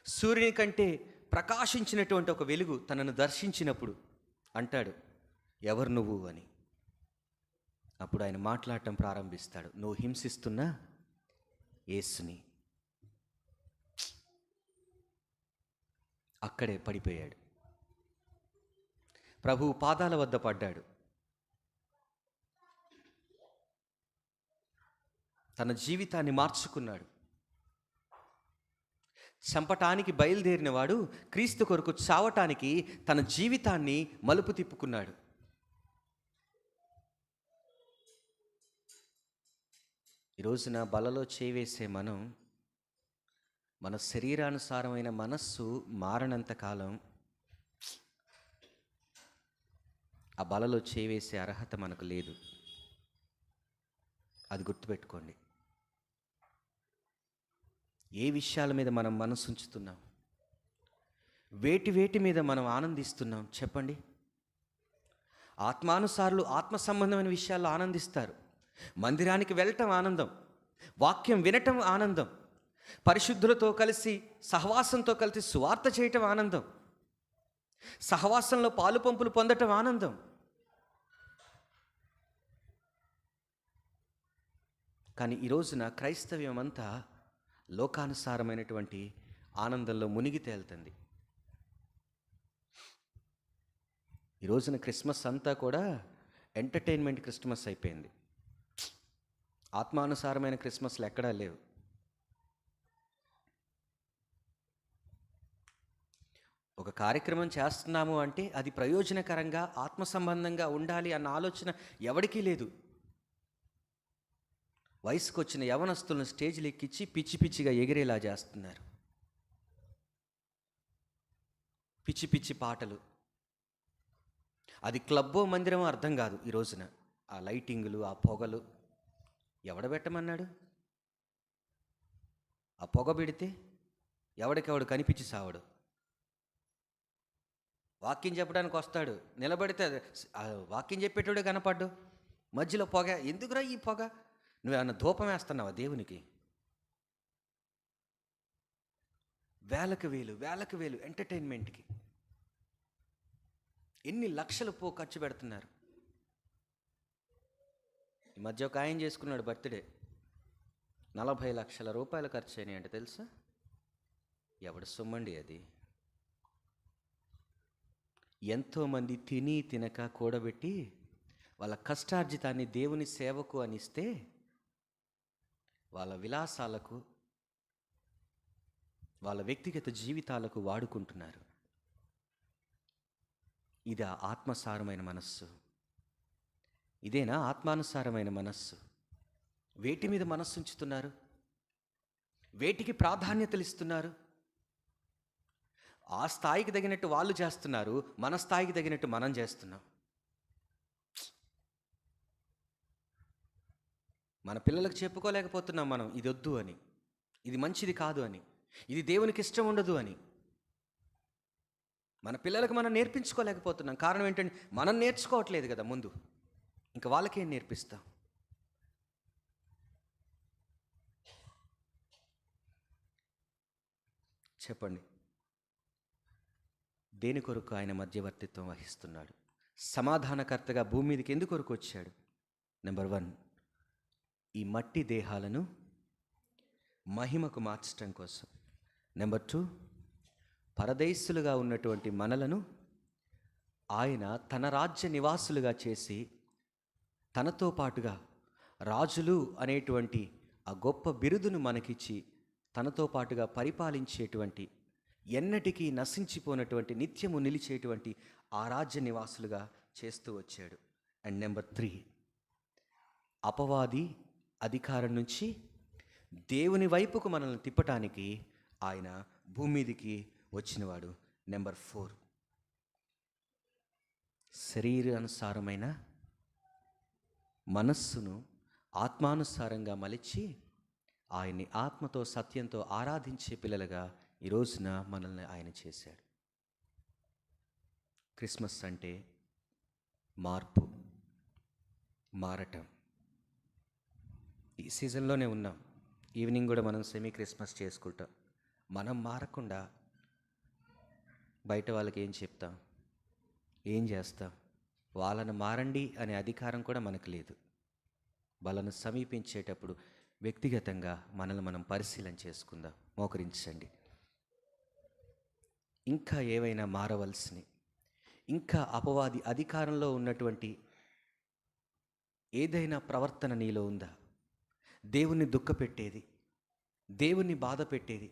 సూర్యుని కంటే ప్రకాశించినటువంటి ఒక వెలుగు తనను దర్శించినప్పుడు అంటాడు, ఎవరు నువ్వు అని. అప్పుడు ఆయన మాట్లాడటం ప్రారంభిస్తాడు, నువ్వు హింసిస్తున్న యేసుని. అక్కడే పడిపోయాడు. ప్రభువు పాదాల వద్ద పడ్డాడు. తన జీవితాన్ని మార్చుకున్నాడు. చంపటానికి బయలుదేరిన వాడు క్రీస్తు కొరకు చావటానికి తన జీవితాన్ని మలుపు తిప్పుకున్నాడు. ఈరోజున బలలో చేవేసే మనం, మన శరీరానుసారమైన మనస్సు మారనంత కాలం ఆ బలలో చేవేసే అర్హత మనకు లేదు. అది గుర్తుపెట్టుకోండి. ఏ విషయాల మీద మనం మనసు ఉంచుతున్నాం? వేటి మీద మనం ఆనందిస్తున్నాం చెప్పండి. ఆత్మానుసారులు ఆత్మ సంబంధమైన విషయాల్లో ఆనందిస్తారు. మందిరానికి వెళ్ళటం ఆనందం, వాక్యం వినటం ఆనందం, పరిశుద్ధులతో కలిసి సహవాసంతో కలిసి సువార్త చేయటం ఆనందం, సహవాసంలో పాలు పంపులు పొందటం ఆనందం. కానీ ఈ రోజున క్రైస్తవ్యం అంతా లోకానుసారమైనటువంటి ఆనందంలో మునిగి తేలుతుంది. ఈ రోజున క్రిస్మస్ అంతా కూడా ఎంటర్టైన్మెంట్ క్రిస్మస్ అయిపోయింది. ఆత్మానుసారమైన క్రిస్మస్లు ఎక్కడా లేవు. ఒక కార్యక్రమం చేస్తున్నాము అంటే అది ప్రయోజనకరంగా ఆత్మ సంబంధంగా ఉండాలి అన్న ఆలోచన ఎవరికీ లేదు. వయసుకు వచ్చిన యవనస్తులను స్టేజ్లు ఎక్కించి పిచ్చి పిచ్చిగా ఎగిరేలా చేస్తున్నారు. పిచ్చి పిచ్చి పాటలు. అది క్లబ్బో మందిరమో అర్థం కాదు ఈ రోజున. ఆ లైటింగులు, ఆ పొగలు ఎవడ పెట్టమన్నాడు? ఆ పొగ పెడితే ఎవడికెవడు కనిపించి సావడు. వాక్యం చెప్పడానికి వస్తాడు, నిలబడితే ఆ వాక్యం చెప్పేటోడే కనపడ్డు, మధ్యలో పొగ. ఎందుకురా ఈ పొగ? నువ్వేమన్నా ధూపం వేస్తున్నావా దేవునికి? వేలకు వేలు ఎంటర్టైన్మెంట్కి ఎన్ని లక్షలు ఖర్చు పెడుతున్నారు. ఈ మధ్య ఒక ఆయన చేసుకున్నాడు బర్త్డే, 40 లక్షల రూపాయలు ఖర్చు అయినాయి అంటే తెలుసా? ఎవడు సొమ్మండి అది? ఎంతోమంది తిని తినక కూడబెట్టి వాళ్ళ కష్టార్జితాన్ని దేవుని సేవకు అనిస్తే వాళ్ళ విలాసాలకు, వాళ్ళ వ్యక్తిగత జీవితాలకు వాడుకుంటున్నారు. ఇదా ఆత్మసారమైన మనస్సు? ఇదేనా ఆత్మానుసారమైన మనస్సు? వేటి మీద మనస్సు ఉంచుతున్నారు? వేటికి ప్రాధాన్యతలు ఇస్తున్నారు? ఆ స్థాయికి తగినట్టు వాళ్ళు చేస్తున్నారు, మన స్థాయికి తగినట్టు మనం చేస్తున్నాం. మన పిల్లలకు చెప్పుకోలేకపోతున్నాం మనం, ఇది వద్దు అని, ఇది మంచిది కాదు అని, ఇది దేవునికి ఇష్టం ఉండదు అని. మన పిల్లలకు మనం నేర్పించుకోలేకపోతున్నాం. కారణం ఏంటంటే మనం నేర్చుకోవట్లేదు కదా ముందు, ఇంకా వాళ్ళకేం నేర్పిస్తాం? చెప్పండి. దేని కొరకు ఆయన మధ్యవర్తిత్వం వహిస్తున్నాడు? సమాధానకర్తగా భూమి మీదకి ఎందుకు కొరకు వచ్చాడు? నెంబర్ 1, ఈ మట్టి దేహాలను మహిమకు మార్చటం కోసం. నెంబర్ 2, పరదేశులుగా ఉన్నటువంటి మనలను ఆయన తన రాజ్య నివాసులుగా చేసి తనతో పాటుగా రాజులు అనేటువంటి ఆ గొప్ప బిరుదును మనకిచ్చి తనతో పాటుగా పరిపాలించేటువంటి, ఎన్నటికీ నశించిపోయినటువంటి, నిత్యము నిలిచేటువంటి ఆ రాజ్య నివాసులుగా చేస్తూ వచ్చాడు. అండ్ నెంబర్ 3, అపవాది అధికారం నుంచి దేవుని వైపుకు మనల్ని తిప్పటానికి ఆయన భూమి మీదికి వచ్చినవాడు. నెంబర్ 4, శరీరానుసారమైన మనస్సును ఆత్మానుసారంగా మలిచి ఆయన్ని ఆత్మతో సత్యంతో ఆరాధించే పిల్లలుగా ఈ రోజున మనల్ని ఆయన చేశాడు. క్రిస్మస్ అంటే మార్పు, మారటం. ఈ సీజన్లోనే ఉన్నాం. ఈవినింగ్ కూడా మనం సెమీ క్రిస్మస్ చేసుకుంటాం. మనం మారకుండా బయట వాళ్ళకి ఏం చెప్తాం, ఏం చేస్తాం? వాళ్ళను మారండి అనే అధికారం కూడా మనకు లేదు. వాళ్ళను సమీపించేటప్పుడు వ్యక్తిగతంగా మనల్ని మనం పరిశీలన చేసుకుందాం. మోకరించండి. ఇంకా ఏవైనా మారవలసినవి, ఇంకా అపవాది అధికారంలో ఉన్నటువంటి ఏదైనా ప్రవర్తన నీలో ఉందా? దేవుణ్ణి దుఃఖపెట్టేది, దేవుణ్ణి బాధ పెట్టేది,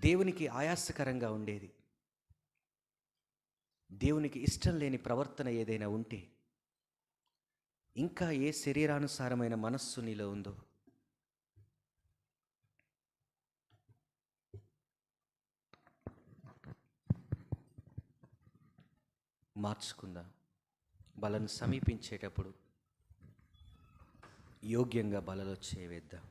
దేవునికి ఆయాసకరంగా ఉండేది, దేవునికి ఇష్టం లేని ప్రవర్తన ఏదైనా ఉంటే, ఇంకా ఏ శరీరానుసారమైన మనస్సు నీలో ఉందో మార్చుకుందాం. బలను సమీపించేటప్పుడు యోగ్యంగా బలలో చేయవేద్దాం.